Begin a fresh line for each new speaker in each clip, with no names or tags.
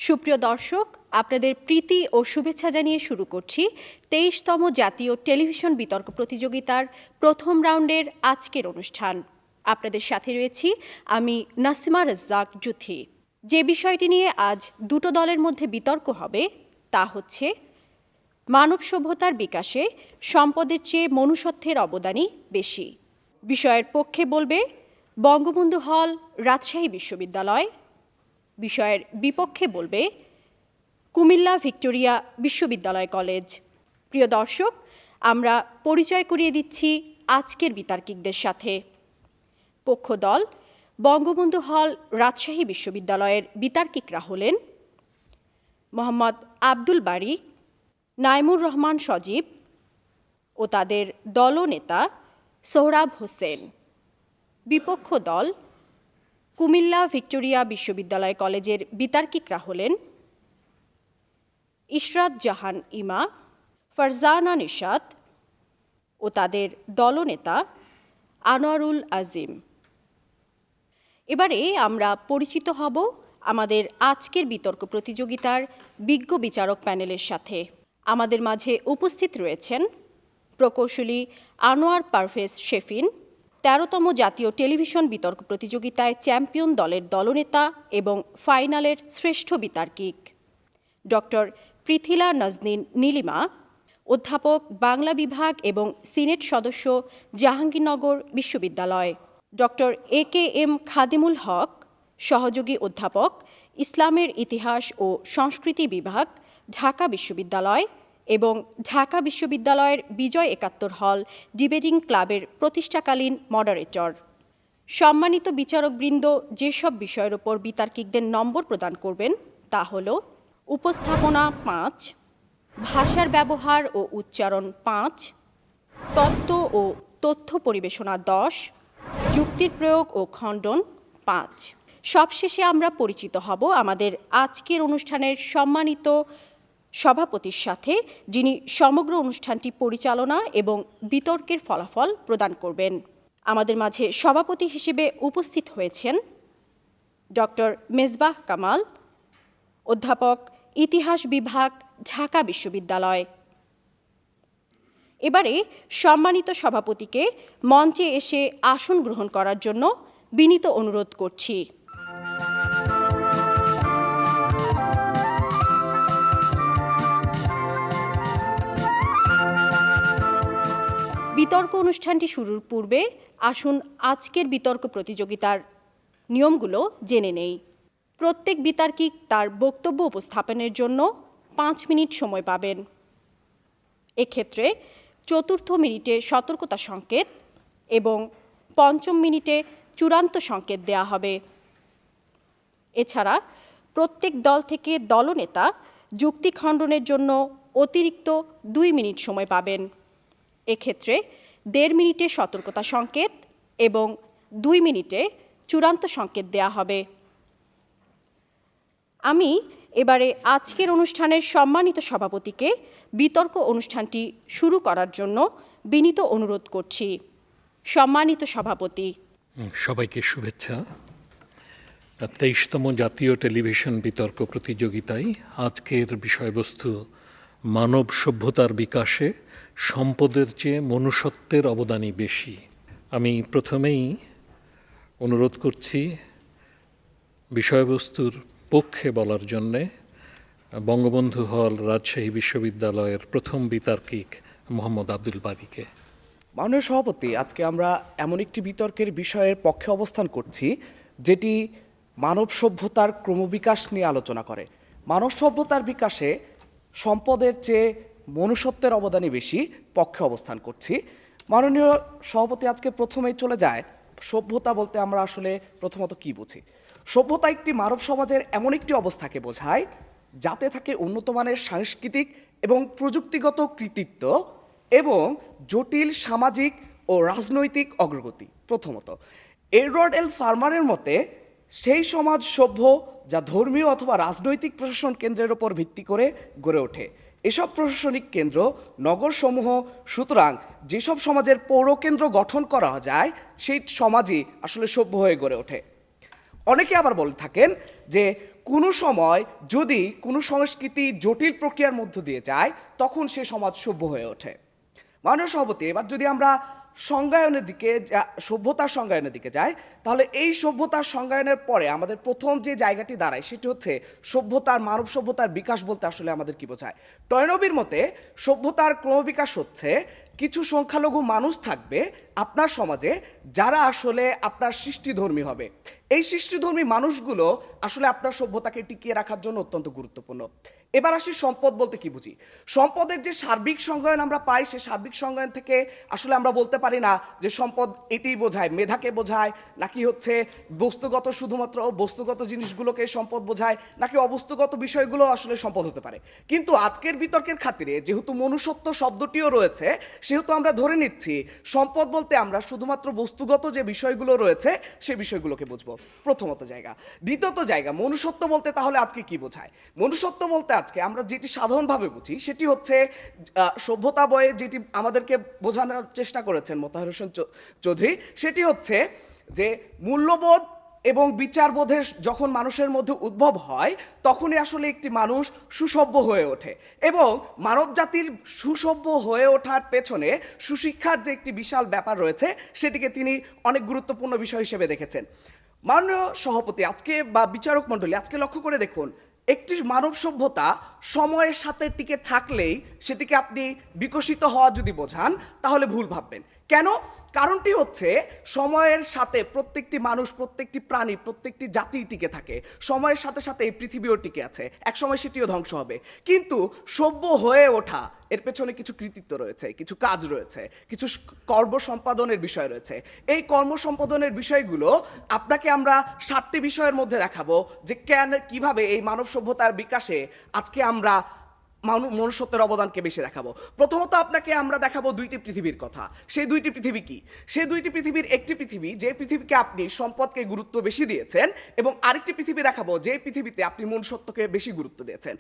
সুপ্রিয় দর্শক, আপনাদের প্রীতি ও শুভেচ্ছা জানিয়ে শুরু করছি ২৩তম জাতীয় টেলিভিশন বিতর্ক প্রতিযোগিতার প্রথম রাউন্ডের আজকের অনুষ্ঠান। আপনাদের সাথে রয়েছি আমি নাসিমা রাজ্জাক জুথি। যে বিষয়টি নিয়ে আজ দুটো দলের মধ্যে বিতর্ক হবে তা হচ্ছে মানব সভ্যতার বিকাশে সম্পদের চেয়ে মনুষ্যত্বের অবদানই বেশি। বিষয়ের পক্ষে বলবে বঙ্গবন্ধু হল, রাজশাহী বিশ্ববিদ্যালয়। বিষয়ের বিপক্ষে বলবে কুমিল্লা ভিক্টোরিয়া বিশ্ববিদ্যালয় কলেজ। প্রিয় দর্শক, আমরা পরিচয় করিয়ে দিচ্ছি আজকের বিতার্কিকদের সাথে। পক্ষ দল বঙ্গবন্ধু হল, রাজশাহী বিশ্ববিদ্যালয়ের বিতার্কিকরা হলেন মোহাম্মদ আব্দুল বারী, নাইমুর রহমান সজীব ও তাদের দলনেতা সোহরাব হোসেন। বিপক্ষ দল কুমিল্লা ভিক্টোরিয়া বিশ্ববিদ্যালয় কলেজের বিতার্কিকরা হলেন ইশরাত জাহান ইমা, ফারজানা নিশাত ও তাদের দলনেতা আনোয়ারুল আজিম। এবারে আমরা পরিচিত হব আমাদের আজকের বিতর্ক প্রতিযোগিতার বিজ্ঞ বিচারক প্যানেলের সাথে। আমাদের মাঝে উপস্থিত রয়েছেন প্রকৌশলী আনোয়ার পারভেজ শেফিন, ১৩তম জাতীয় টেলিভিশন বিতর্ক প্রতিযোগিতায় চ্যাম্পিয়ন দলের দলনেতা এবং ফাইনালের শ্রেষ্ঠ বিতার্কিক ডক্টর পৃথিলা নাজনীন নীলিমা, অধ্যাপক বাংলা বিভাগ এবং সিনেট সদস্য, জাহাঙ্গীরনগর বিশ্ববিদ্যালয়, ডক্টর AKM খাদিমুল হক, সহযোগী অধ্যাপক, ইসলামের ইতিহাস ও সংস্কৃতি বিভাগ, ঢাকা বিশ্ববিদ্যালয় এবং ঢাকা বিশ্ববিদ্যালয়ের বিজয় ৭১ হল ডিবেটিং ক্লাবের প্রতিষ্ঠাকালীন মডারেটর। সম্মানিত বিচারকবৃন্দ যেসব বিষয়ের ওপর বিতার্কিকদের নম্বর প্রদান করবেন তা হল উপস্থাপনা ৫, ভাষার ব্যবহার ও উচ্চারণ ৫, তত্ত্ব ও তথ্য পরিবেশনা ১০, যুক্তির প্রয়োগ ও খণ্ডন ৫। সবশেষে আমরা পরিচিত হব আমাদের আজকের অনুষ্ঠানের সম্মানিত সভাপতির সাথে, যিনি সমগ্র অনুষ্ঠানটি পরিচালনা এবং বিতর্কের ফলাফল প্রদান করবেন। আমাদের মাঝে সভাপতি হিসেবে উপস্থিত হয়েছেন ডক্টর মেজবাহ কামাল, অধ্যাপক, ইতিহাস বিভাগ, ঢাকা বিশ্ববিদ্যালয়। এবারে সম্মানিত সভাপতিকে মঞ্চে এসে আসন গ্রহণ করার জন্য বিনীত অনুরোধ করছি। বিতর্ক অনুষ্ঠানটি শুরুর পূর্বে আসুন আজকের বিতর্ক প্রতিযোগিতার নিয়মগুলো জেনে নেই। প্রত্যেক বিতার্কিক তার বক্তব্য উপস্থাপনের জন্য ৫ মিনিট সময় পাবেন। এক্ষেত্রে চতুর্থ মিনিটে সতর্কতা সংকেত এবং পঞ্চম মিনিটে চূড়ান্ত সংকেত দেয়া হবে। এছাড়া প্রত্যেক দল থেকে দলনেতা যুক্তি খণ্ডনের জন্য অতিরিক্ত ২ মিনিট সময় পাবেন। এক্ষেত্রে ১.৫ মিনিটে সতর্কতা সংকেত এবং ২ মিনিটে চূড়ান্ত সংকেত দেয়া হবে। আমি এবারে আজকের অনুষ্ঠানের সম্মানিত সভাপতিকে বিতর্ক অনুষ্ঠানটি শুরু করার জন্য বিনীত অনুরোধ করছি। সম্মানিত সভাপতি।
সবাইকে শুভেচ্ছা। ২৩তম জাতীয় টেলিভিশন বিতর্ক প্রতিযোগিতায় আজকের বিষয়বস্তু মানব সভ্যতার বিকাশে সম্পদের চেয়ে মনুষ্যত্বের অবদানই বেশি। আমি প্রথমেই অনুরোধ করছি বিষয়বস্তুর পক্ষে বলার জন্যে বঙ্গবন্ধু হল, রাজশাহী বিশ্ববিদ্যালয়ের প্রথম বিতার্কিক মোহাম্মদ আব্দুল বারীকে।
মাননীয় সভাপতি, আজকে আমরা এমন একটি বিতর্কের বিষয়ের পক্ষে অবস্থান করছি যেটি মানব সভ্যতার ক্রমবিকাশ নিয়ে আলোচনা করে। মানব সভ্যতার বিকাশে সম্পদের চেয়ে মনুষ্যত্বের অবদানই বেশি পক্ষে অবস্থান করছি। মাননীয় সভাপতি, আজকে প্রথমেই চলে যায় সভ্যতা বলতে আমরা আসলে প্রথমত কি বুঝি। সভ্যতা একটি মানব সমাজের এমন একটি অবস্থাকে বোঝায় যাতে থাকে উন্নত মানের সাংস্কৃতিক এবং প্রযুক্তিগত কৃতিত্ব এবং জটিল সামাজিক ও রাজনৈতিক অগ্রগতি। প্রথমত, এডওয়ার্ড এল ফার্মারের মতে সেই সমাজ সভ্য যা ধর্মীয় অথবা রাজনৈতিক প্রশাসন কেন্দ্রের ওপর ভিত্তি করে গড়ে ওঠে। এসব প্রশাসনিক কেন্দ্র নগরসমূহ, সুতরাং যেসব সমাজের পৌরকেন্দ্র গঠন করা যায় সেই সমাজই আসলে সভ্য হয়ে গড়ে ওঠে। অনেকে আবার বলে থাকেন যে কোনো সময় যদি কোনো সংস্কৃতি জটিল প্রক্রিয়ার মধ্য দিয়ে যায় তখন সে সমাজ সভ্য হয়ে ওঠে। মাননীয় সভাপতি, এবার যদি আমরা সংজ্ঞায়নের দিকে সভ্যতার সংজ্ঞায়নের দিকে যাই, তাহলে এই সভ্যতার সংজ্ঞায়নের পরে আমাদের প্রথম যে জায়গাটি দাঁড়ায় সেটি হচ্ছে সভ্যতার, মানব সভ্যতার বিকাশ বলতে আসলে আমাদের কি বোঝায়। টয়নবির মতে সভ্যতার ক্রমবিকাশ হচ্ছে কিছু সংখ্যালঘু মানুষ থাকবে আপনার সমাজে যারা আসলে আপনার সৃষ্টিধর্মী হবে। এই সৃষ্টিধর্মী মানুষগুলো আসলে আপনার সভ্যতাকে টিকিয়ে রাখার জন্য অত্যন্ত গুরুত্বপূর্ণ। এবার আসি সম্পদ বলতে কি বুঝি। সম্পদের যে সার্বিক সংজ্ঞায়ন আমরা পাই, সেই সার্বিক সংজ্ঞায়ন থেকে আসলে আমরা বলতে পারি না যে সম্পদ এটিই বোঝায়, মেধাকে বোঝায়, নাকি হচ্ছে বস্তুগত, শুধুমাত্র বস্তুগত জিনিসগুলোকে সম্পদ বোঝায়, নাকি অবস্তুগত বিষয়গুলো আসলে সম্পদ হতে পারে। কিন্তু আজকের বিতর্কের খাতিরে যেহেতু মনুষ্যত্ব শব্দটিও রয়েছে, সেহেতু আমরা ধরে নিচ্ছি সম্পদ বলতে আমরা শুধুমাত্র বস্তুগত যে বিষয়গুলো রয়েছে সেই বিষয়গুলোকে বুঝবো, প্রথমত জায়গা। দ্বিতীয়ত জায়গা, মনুষ্যত্ব বলতে তাহলে আজকে কি বোঝায়। মনুষ্যত্ব বলতে আজকে আমরা যেটি সাধারণভাবে বুঝি সেটি হচ্ছে সভ্যতা বইয়ে যেটি আমাদেরকে বোঝানোর চেষ্টা করেছেন মোতাহার হোসেন চৌধুরী, সেটি হচ্ছে যে মূল্যবোধ এবং বিচারবোধের যখন মানুষের মধ্যে উদ্ভব হয় তখনই আসলে একটি মানুষ সুসভ্য হয়ে ওঠে। এবং মানব জাতির সুসভ্য হয়ে ওঠার পেছনে সুশিক্ষার যে একটি বিশাল ব্যাপার রয়েছে সেটিকে তিনি অনেক গুরুত্বপূর্ণ বিষয় হিসেবে দেখেছেন। মাননীয় সভাপতি, আজকে বা বিচারক মণ্ডলী, আজকে লক্ষ্য করে দেখুন, একটি মানব সভ্যতা সময়ের সাথে টিকে থাকলেই সেটিকে আপনি বিকশিত হওয়া যদি বোঝান তাহলে ভুল ভাববেন। কেন? কারণটি হচ্ছে সময়ের সাথে প্রত্যেকটি মানুষ, প্রত্যেকটি প্রাণী, প্রত্যেকটি জাতি টিকে থাকে। সময়ের সাথে সাথে এই পৃথিবীও টিকে আছে, একসময় সেটিও ধ্বংস হবে। কিন্তু সভ্য হয়ে ওঠা এর পেছনে কিছু কৃতিত্ব রয়েছে, কিছু কাজ রয়েছে, কিছু কর্ম সম্পাদনের বিষয় রয়েছে। এই কর্ম সম্পাদনের বিষয়গুলো আপনাকে আমরা 7টি বিষয়ের মধ্যে দেখাবো যে কিভাবে এই মানব সভ্যতার বিকাশে আজকে আমরা মনুষ্যত্বের অবদানকে বেশি দেখাবো। প্রথমত আপনাকে আমরা দেখাবো 2টি পৃথিবীর কথা। সেই 2টি পৃথিবী কি? সেই 2টি পৃথিবীর একটি পৃথিবী যে পৃথিবীকে আপনি সম্পদকে গুরুত্ব বেশি দিয়েছেন, এবং আরেকটি পৃথিবী দেখাবো যে পৃথিবীতে আপনি মনুষ্যত্বকে বেশি গুরুত্ব দিয়েছেন।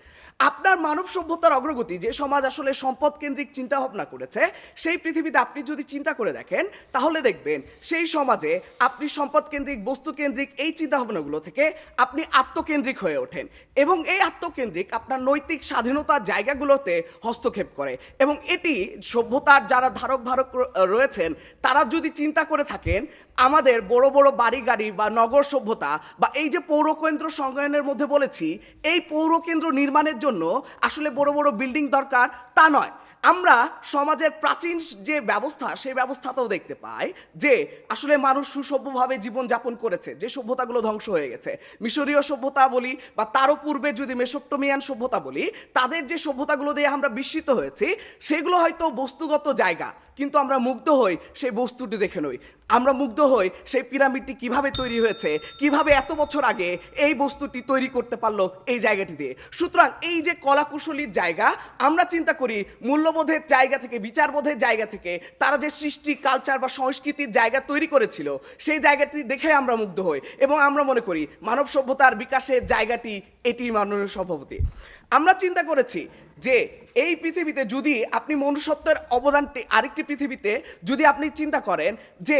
আপনার মানব সভ্যতার অগ্রগতি, যে সমাজ আসলে সম্পদ কেন্দ্রিক চিন্তা ভাবনা করেছে, সেই পৃথিবীতে আপনি যদি চিন্তা করে দেখেন তাহলে দেখবেন সেই সমাজে আপনি সম্পদ কেন্দ্রিক, বস্তু কেন্দ্রিক এই চিন্তা ভাবনাগুলো থেকে আপনি আত্মকেন্দ্রিক হয়ে ওঠেন, এবং এই আত্মকেন্দ্রিক আপনার নৈতিক স্বাধীনতার জায়গাগুলোতে হস্তক্ষেপ করে। এবং এটি সভ্যতার যারা ধারক রয়েছেন তারা যদি চিন্তা করে থাকেন আমাদের বড় বড় বাড়ি গাড়ি বা নগর সভ্যতা বা এই যে পৌরকেন্দ্র সংজ্ঞায়নের মধ্যে বলেছি, এই পৌরকেন্দ্র নির্মাণের জন্য আসলে বড় বড় বিল্ডিং দরকার তা নয়। আমরা সমাজের প্রাচীন যে ব্যবস্থা, সেই ব্যবস্থাতেও দেখতে পাই যে আসলে মানুষ সুসভ্যভাবে জীবনযাপন করেছে, যে সভ্যতাগুলো ধ্বংস হয়ে গেছে। মিশরীয় সভ্যতা বলি বা তারও পূর্বে যদি মেসোপটেমিয়ান সভ্যতা বলি, তাদের যে সভ্যতাগুলো দিয়ে আমরা বিস্মিত হয়েছি সেগুলো হয়তো বস্তুগত জায়গা, কিন্তু আমরা মুগ্ধ হই সেই বস্তুটি দেখে নই। আমরা মুগ্ধ হই সেই পিরামিডটি কিভাবে তৈরি হয়েছে, কিভাবে এত বছর আগে এই বস্তুটি তৈরি করতে পারলো এই জায়গাটি দিয়ে। সুতরাং এই যে কলাকুশলীর জায়গা, আমরা চিন্তা করি মূল্যবোধের জায়গা থেকে, বিচারবোধের জায়গা থেকে তারা যে সৃষ্টি, কালচার বা সংস্কৃতির জায়গা তৈরি করেছিল সেই জায়গাটি দেখে আমরা মুগ্ধ হই, এবং আমরা মনে করি মানব সভ্যতার বিকাশের জায়গাটি এটি। মাননীয় সভাপতি, আমরা চিন্তা করেছি যে এই পৃথিবীতে যদি আপনি মনুষ্যত্বের অবদানটি, আরেকটি পৃথিবীতে যদি আপনি চিন্তা করেন যে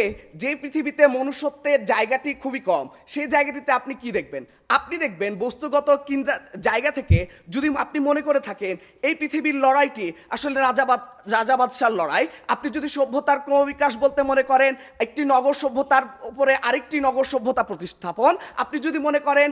পৃথিবীতে মনুষ্যত্বের জায়গাটি খুবই কম, সেই জায়গাটিতে আপনি কি দেখবেন? আপনি দেখবেন বস্তুগত জায়গা থেকে যদি আপনি মনে করে থাকেন এই পৃথিবীর লড়াইটি আসলে রাজা বাদশার লড়াই, আপনি যদি সভ্যতার ক্রমবিকাশ বলতে মনে করেন একটি নগর সভ্যতার উপরে আরেকটি নগর সভ্যতা প্রতিস্থাপন, আপনি যদি মনে করেন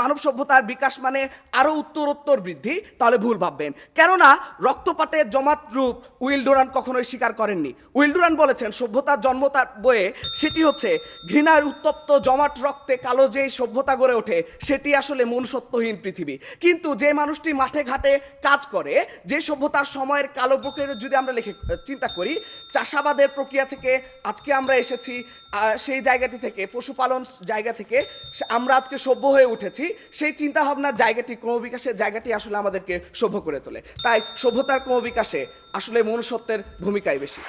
মানব সভ্যতার বিকাশ মানে আরও উত্তরোত্তর বৃদ্ধি, তাহলে ভুল ভাববেন। কেননা রক্তপাতের জমাট রূপ উইল ডুরান্ট কখনোই স্বীকার করেননি। উইল ডুরান্ট বলেছেন সভ্যতার জন্ম তার বইয়ে সেটি হচ্ছে ঘৃণার উত্তপ্ত জমাট রক্তে কালো যেই সভ্যতা গড়ে ওঠে সেটি আসলে মনুষ্যত্বহীন পৃথিবী। কিন্তু যে মানুষটি মাঠে ঘাটে কাজ করে, যে সভ্যতার সময়ের কালো প্রক্রিয়া যদি আমরা চিন্তা করি, চাষাবাদের প্রক্রিয়া থেকে আজকে আমরা এসেছি, সেই জায়গাটি থেকে পশুপালন জায়গা থেকে আমরা আজকে সভ্য হয়ে উঠেছি, সেই চিন্তাভাবনার জায়গাটি, ক্রমবিকাশের জায়গাটি আসলে আমাদেরকে সভ্য করে তোলে। তাই সভ্যতার ক্রমবিকাশে আসলে মনুষ্যত্বের ভূমিকাই বেশি।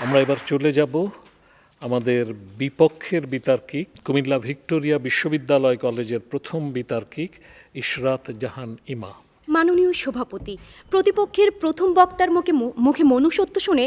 আমরা এবার চলে যাব আমাদের বিপক্ষের বিতার্কিক, কুমিল্লা ভিক্টোরিয়া বিশ্ববিদ্যালয় কলেজের প্রথম বিতার্কিক ইশরাত জাহান ইমা।
মাননীয় সভাপতি, প্রতিপক্ষের প্রথম বক্তার মুখে মনুষ্যত্ব শুনে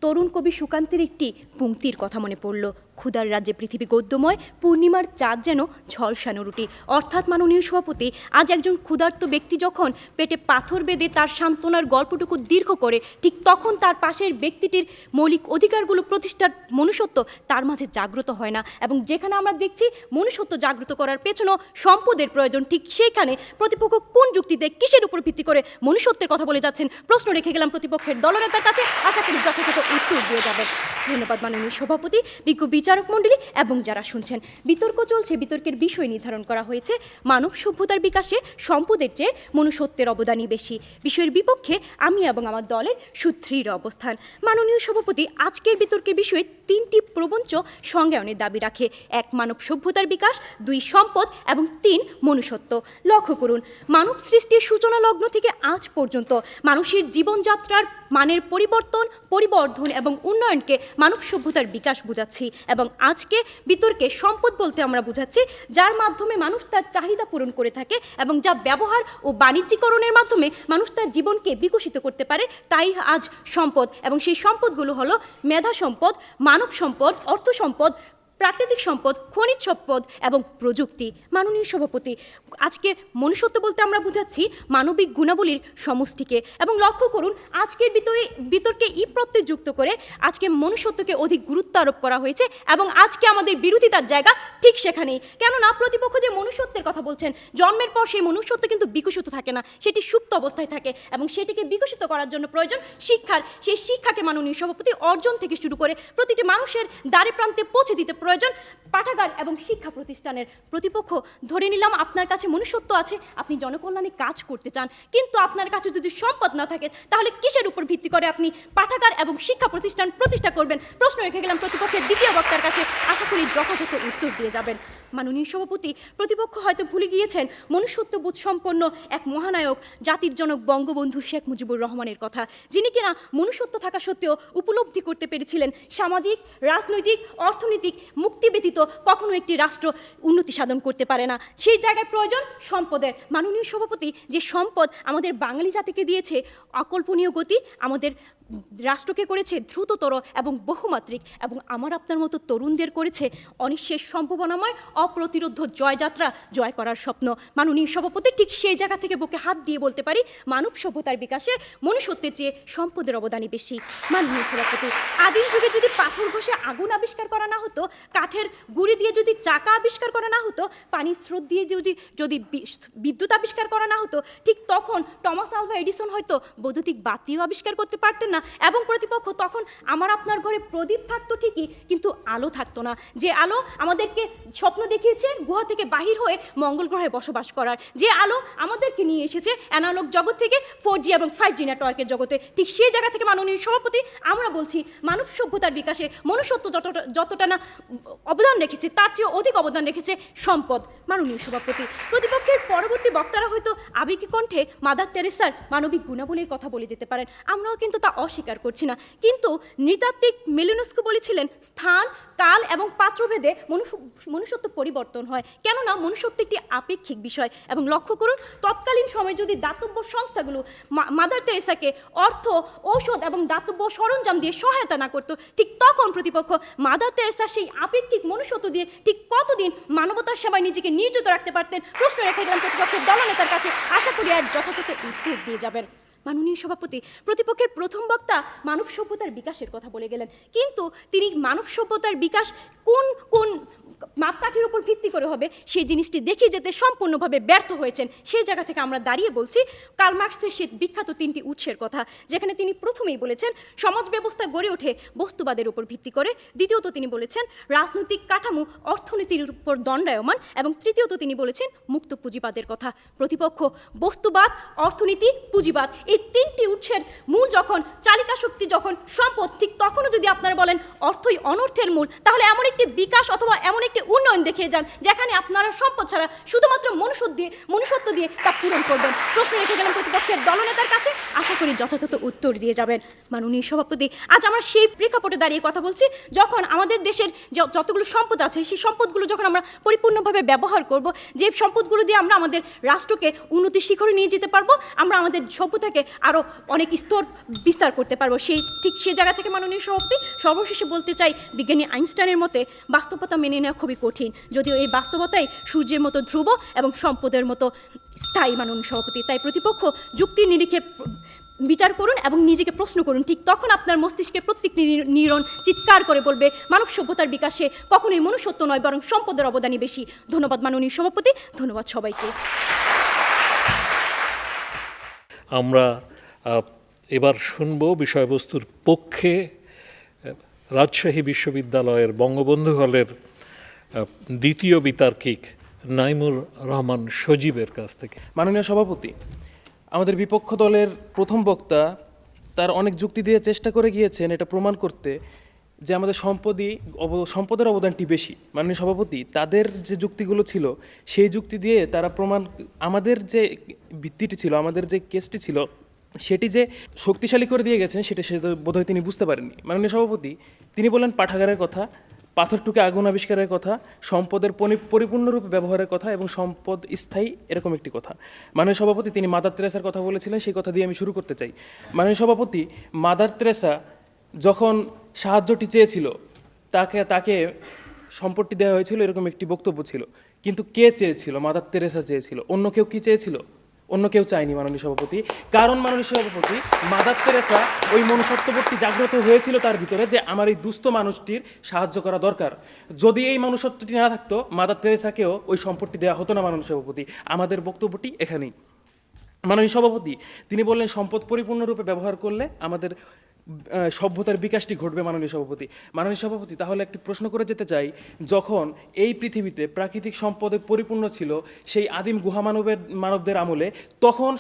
তরুণ কবি সুকান্তের একটি পংক্তির কথা মনে পড়ল। ক্ষুধার রাজ্যে পৃথিবী গদ্যময়, পূর্ণিমার চাঁদ যেন ঝলসানো রুটি। অর্থাৎ মাননীয় সভাপতি, আজ একজন ক্ষুধার্ত ব্যক্তি যখন পেটে পাথর বেঁধে তার সান্ত্বনার গল্পটুকু দীর্ঘ করে, ঠিক তখন তার পাশের ব্যক্তিটির মৌলিক অধিকারগুলো প্রতিষ্ঠার মনুষ্যত্ব তার মাঝে জাগ্রত হয় না। এবং যেখানে আমরা দেখছি মনুষ্যত্ব জাগ্রত করার পেছনেও সম্পদের প্রয়োজন, ঠিক সেইখানে প্রতিপক্ষ কোন যুক্তিতে কিসের উপর ভিত্তি করে মনুষ্যত্বের কথা বলে যাচ্ছেন প্রশ্ন রেখে গেলাম প্রতিপক্ষের দলনেতার কাছে। আশা করি যথাযথ উত্তর দিয়ে যাবেন। ধন্যবাদ মাননীয় সভাপতি, বিজ্ঞ বিচারক মণ্ডলী এবং যারা শুনছেন। বিতর্ক চলছে, বিতর্কের বিষয় নির্ধারণ করা হয়েছে মানব সভ্যতার বিকাশে সম্পদের চেয়ে মনুষ্যত্বের অবদানই বেশি। বিষয়ের বিপক্ষে আমি এবং আমার দলের সুদৃঢ় অবস্থান। মাননীয় সভাপতি, আজকের বিতর্কের বিষয়ে 3টি প্রবঞ্চ সংজ্ঞায়নের দাবি রাখে। 1 মানব সভ্যতার বিকাশ, 2 সম্পদ এবং 3 মনুষ্যত্ব। লক্ষ্য করুন, মানব সৃষ্টির সূচনা লগ্ন থেকে আজ পর্যন্ত মানুষের জীবনযাত্রার মানের পরিবর্তন, পরিবর্ধন এবং উন্নয়নকে মানব সভ্যতার বিকাশ বোঝাচ্ছি। এবং আজকে বিতর্কে সম্পদ বলতে আমরা বোঝাচ্ছি যার মাধ্যমে মানুষ তার চাহিদা পূরণ করে থাকে এবং যা ব্যবহার ও বাণিজ্যিকরণের মাধ্যমে মানুষ তার জীবনকে বিকশিত করতে পারে, তাই আজ সম্পদ। এবং সেই সম্পদগুলো হলো মেধা সম্পদ, মানব সম্পদ, অর্থ সম্পদ, প্রাকৃতিক সম্পদ, খনিজ সম্পদ এবং প্রযুক্তি। মাননীয় সভাপতি, আজকে মনুষ্যত্ব বলতে আমরা বুঝাচ্ছি মানবিক গুণাবলীর সমষ্টিকে। এবং লক্ষ্য করুন, আজকের বিতর্কে প্রত্যয় যুক্ত করে আজকে মনুষ্যত্বকে অধিক গুরুত্ব আরোপ করা হয়েছে এবং আজকে আমাদের বিরোধিতার জায়গা ঠিক সেখানেই। কেননা প্রতিপক্ষ যে মনুষ্যত্বের কথা বলছেন, জন্মের পর সেই মনুষ্যত্ব কিন্তু বিকশিত থাকে না, সেটি সুপ্ত অবস্থায় থাকে এবং সেটিকে বিকশিত করার জন্য প্রয়োজন শিক্ষার। সেই শিক্ষাকে মাননীয় সভাপতি অর্জন থেকে শুরু করে প্রতিটি মানুষের দ্বারে প্রান্তে পৌঁছে দিতে প্রয়োজন পাঠাগার এবং শিক্ষা প্রতিষ্ঠানের। প্রতিপক্ষ, ধরে নিলাম আপনার কাছে মনুষ্যত্ব আছে, আপনি জনকল্যাণে কাজ করতে চান, কিন্তু আপনার কাছে যদি সম্পদ না থাকে তাহলে কিসের উপর ভিত্তি করে আপনি পাঠাগার এবং শিক্ষা প্রতিষ্ঠান প্রতিষ্ঠা করবেন? প্রশ্ন রেখে গেলাম প্রতিপক্ষের দ্বিতীয় বক্তার কাছে। আশা করি যথাযথ উত্তর দিয়ে যাবেন। মাননীয় সভাপতি, প্রতিপক্ষ হয়তো ভুলে গিয়েছেন মনুষ্যত্ববোধ সম্পন্ন এক মহানায়ক, জাতির জনক বঙ্গবন্ধু শেখ মুজিবুর রহমানের কথা, যিনি কিনা মনুষ্যত্ব থাকা সত্ত্বেও উপলব্ধি করতে পেরেছিলেন সামাজিক, রাজনৈতিক, অর্থনৈতিক মুক্তি ব্যতীত কখনো একটি রাষ্ট্র উন্নতি সাধন করতে পারে না। সেই জায়গায় প্রয়োজন সম্পদের। মাননীয় সভাপতি, যে সম্পদ আমাদের বাঙালি জাতিকে দিয়েছে অকল্পনীয় গতি, আমাদের রাষ্ট্রকে করেছে দ্রুততর এবং বহুমাত্রিক, এবং আমার আপনার মতো তরুণদের করেছে অনিঃশেষ সম্ভাবনাময় অপ্রতিরোধ্য জয়যাত্রা, জয় করার স্বপ্ন। মাননীয় সভাপতি, ঠিক সেই জায়গা থেকে বুকে হাত দিয়ে বলতে পারি মানব সভ্যতার বিকাশে মনুষ্যত্বের চেয়ে সম্পদের অবদানই বেশি। মাননীয় সভাপতি, আদিম যুগে যদি পাথর ঘষে আগুন আবিষ্কার করা না হতো, কাঠের গুঁড়ি দিয়ে যদি চাকা আবিষ্কার করা না হতো, পানির স্রোত দিয়ে যদি বিদ্যুৎ আবিষ্কার করা না হতো, ঠিক তখন টমাস আলভা এডিসন হয়তো বৈদ্যুতিক বাতিও আবিষ্কার করতে পারতেন না। এবং প্রতিপক্ষ, তখন আমার আপনার ঘরে প্রদীপ থাকতো ঠিকই, কিন্তু আলো থাকতো না। যে আলো আমাদেরকে স্বপ্ন দেখিয়েছে গুহা থেকে বাহির হয়ে মঙ্গল গ্রহে বসবাস করার, যে আলো আমাদেরকে নিয়ে এসেছে অ্যানালগ জগৎ থেকে 4G এবং 5G নেটওয়ার্কের জগতে, ঠিক সেই জায়গা থেকে মাননীয় সভাপতি আমরা বলছি মানব সভ্যতার বিকাশে মনুষ্যত্ব যতটা না অবদান রেখেছে, তার চেয়ে অধিক অবদান রেখেছে সম্পদ। মাননীয় সভাপতি, প্রতিপক্ষের পরবর্তী বক্তারা হয়তো আবেগী কণ্ঠে মাদার তেরেসার মানবিক গুণাবলীর কথা বলে যেতে পারেন, আমরাও কিন্তু তা অস্বীকার করছি না। কিন্তু নৃতাত্ত্বিক মেলিনস্কু বলেছিলেন স্থান, কাল এবং পাত্রভেদে মনুষ্যত্ব পরিবর্তন হয়, কেননা মনুষ্যত্ব একটি আপেক্ষিক বিষয়। এবং লক্ষ্য করুন, তৎকালীন সময়ে যদি দাতব্য সংস্থাগুলো মাদার তেরেসাকে অর্থ, ঔষধ এবং দাতব্য সরঞ্জাম দিয়ে সহায়তা না করতো, ঠিক তখন প্রতিপক্ষ মাদার তেরেসা সেই আপেক্ষিক মনুষ্যত্ব দিয়ে ঠিক কতদিন মানবতার সেবায় নিজেকে নিয়োজিত রাখতে পারতেন? প্রশ্ন রেখে গেলেন প্রতিপক্ষের দলনেতার কাছে। আশা করি আর যথাযথ উত্তর দিয়ে যাবেন। মাননীয় সভাপতি, প্রতিপক্ষের প্রথম বক্তা মানব সভ্যতার বিকাশের কথা বলে গেলেন, কিন্তু তিনি মানব সভ্যতার বিকাশ কোন কোন মাপকাঠির উপর ভিত্তি করে হবে সেই জিনিসটি দেখিয়ে যেতে সম্পূর্ণভাবে ব্যর্থ হয়েছেন। সেই জায়গা থেকে আমরা দাঁড়িয়ে বলছি কার্ল মার্কসের সে বিখ্যাত 3টি উৎসের কথা, যেখানে তিনি প্রথমেই বলেছেন সমাজ ব্যবস্থা গড়ে ওঠে বস্তুবাদের উপর ভিত্তি করে, দ্বিতীয়ত তিনি বলেছেন রাজনৈতিক কাঠামো অর্থনীতির উপর দণ্ডায়মান, এবং তৃতীয়ত তিনি বলেছেন মুক্ত পুঁজিবাদের কথা। প্রতিপক্ষ বস্তুবাদ, অর্থনীতি, পুঁজিবাদ, এই 3টি উৎসের মূল যখন, চালিকা শক্তি যখন সম্পদ, ঠিক তখনও যদি আপনারা বলেন অর্থই অনর্থের মূল, তাহলে এমন একটি বিকাশ অথবা এমন একটি উন্নয়ন দেখিয়ে যান, যেখানে আপনারা সম্পদ ছাড়া শুধুমাত্র মনুষ্যত্ব দিয়ে তা পূরণ করবেন। প্রশ্ন রেখে গেলাম প্রতিপক্ষের দলনেতার কাছে, আশা করি যথাযথ উত্তর দিয়ে যাবেন। মাননীয় সভাপতি, আজ আমরা সেই প্রেক্ষাপটে দাঁড়িয়ে কথা বলছি যখন আমাদের দেশের যতগুলো সম্পদ আছে সেই সম্পদগুলো যখন আমরা পরিপূর্ণভাবে ব্যবহার করব, যে সম্পদগুলো দিয়ে আমরা আমাদের রাষ্ট্রকে উন্নতির শিখরে নিয়ে যেতে পারবো, আমরা আমাদের সভ্যতাকে আরও অনেক স্তর বিস্তার করতে পারবো। ঠিক সেই জায়গা থেকে মাননীয় সভাপতি সর্বশেষে বলতে চাই, বিজ্ঞানী আইনস্টাইনের মতে বাস্তবতা মেনে নেওয়া খুবই কঠিন, যদিও এই বাস্তবতাই সূর্যের মতো ধ্রুব এবং সম্পদের মতো স্থায়ী। মাননীয় সভাপতি, তাই প্রতিপক্ষ যুক্তির নিরিখে বিচার করুন এবং নিজেকে প্রশ্ন করুন, ঠিক তখন আপনার মস্তিষ্কে প্রত্যেক নিউরন চিৎকার করে বলবে মানব সভ্যতার বিকাশে কখনোই মনুষ্যত্ব নয় বরং সম্পদের অবদানই বেশি। ধন্যবাদ মাননীয় সভাপতি, ধন্যবাদ সবাইকে।
আমরা এবার শুনব বিষয়বস্তুর পক্ষে রাজশাহী বিশ্ববিদ্যালয়ের বঙ্গবন্ধু হলের দ্বিতীয় বিতার্কিক নাইমুর রহমান সজীবের কাছ থেকে।
মাননীয় সভাপতি, আমাদের বিপক্ষ দলের প্রথম বক্তা তার অনেক যুক্তি দিয়ে চেষ্টা করে গিয়েছেন এটা প্রমাণ করতে যে আমাদের সম্পদের অবদানটি বেশি। মাননীয় সভাপতি, তাদের যে যুক্তিগুলো ছিল সেই যুক্তি দিয়ে তারা আমাদের যে ভিত্তিটি ছিল, আমাদের যে কেসটি ছিল সেটি যে শক্তিশালী করে দিয়ে গেছেন সেটা বোধহয় তিনি বুঝতে পারেননি। মাননীয় সভাপতি, তিনি বললেন পাঠাগারের কথা, পাথরটুকে আগুন আবিষ্কারের কথা, সম্পদের পরিপূর্ণরূপে ব্যবহারের কথা এবং সম্পদ স্থায়ী এরকম একটি কথা। মাননীয় সভাপতি, তিনি মাদার তেরেসার কথা বলেছিলেন, সেই কথা দিয়ে আমি শুরু করতে চাই। মাননীয় সভাপতি, মাদার তেরেসা যখন সাহায্যটি চেয়েছিল তাকে সম্পত্তি দেওয়া হয়েছিল এরকম একটি বক্তব্য ছিল, কিন্তু কে চেয়েছিল? মাদার তেরেসা চেয়েছিল। অন্য কেউ কি চেয়েছিল? অন্য কেউ চায়নি মাননীয় সভাপতি। কারণ মাননীয় সভাপতি, মাদার তেরেসা ওই মনুষ্যত্ববোধটি জাগ্রত হয়েছিল তার ভিতরে যে আমার এই দুস্থ মানুষটির সাহায্য করা দরকার। যদি এই মনুষ্যত্বটি না থাকতো মাদার তেরেসাকেও ওই সম্পত্তি দেওয়া হতো না মাননীয় সভাপতি। আমাদের বক্তব্যটি এখানেই। মাননীয় সভাপতি, তিনি বললেন সম্পদ পরিপূর্ণরূপে ব্যবহার করলে আমাদের সভ্যতার বিকাশটি ঘটবে। মাননীয় সভাপতি, তাহলে একটি প্রশ্ন করে যেতে চাই, যখন এই পৃথিবীতে প্রাকৃতিক সম্পদে পরিপূর্ণ ছিল সেই আদিম গুহা মানবদের আমলে, তখন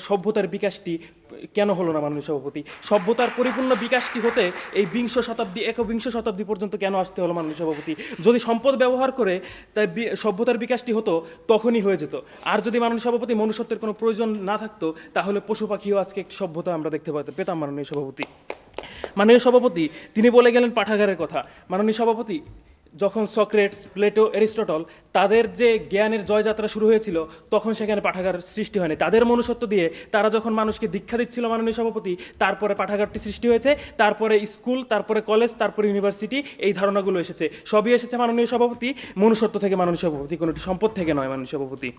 সভ্যতার বিকাশটি কেন হলো না? মাননীয় সভাপতি, সভ্যতার পরিপূর্ণ বিকাশটি হতে এই একবিংশ শতাব্দী পর্যন্ত কেন আসতে হলো? মাননীয় সভাপতি, যদি সম্পদ ব্যবহার করে তাই সভ্যতার বিকাশটি হতো তখনই হয়ে যেত। আর যদি মাননীয় সভাপতি মনুষ্যত্বের কোনো প্রয়োজন না থাকতো তাহলে পশু পাখিও আজকে একটি সভ্যতা আমরা দেখতে পেতাম। মাননীয় সভাপতি, তিনি বলে গেলেন পাঠাগারের কথা। মাননীয় সভাপতি, যখন সক্রেটস, প্লেটো, অ্যারিস্টটল তাদের যে জ্ঞানের জয়যাত্রা শুরু হয়েছিল তখন সেখানে পাঠাগার সৃষ্টি হয়নি। তাদের মনুষ্যত্ব দিয়ে তারা যখন মানুষকে দীক্ষা দিচ্ছিল মাননীয় সভাপতি, তারপরে পাঠাগারটি সৃষ্টি হয়েছে, তারপরে স্কুল, তারপরে কলেজ, তারপরে ইউনিভার্সিটি, এই ধারণাগুলো এসেছে। সবই এসেছে মাননীয় সভাপতি মনুষ্যত্ব থেকে মাননীয় সভাপতি, কোনো সম্পদ থেকে নয় মাননীয় সভাপতি।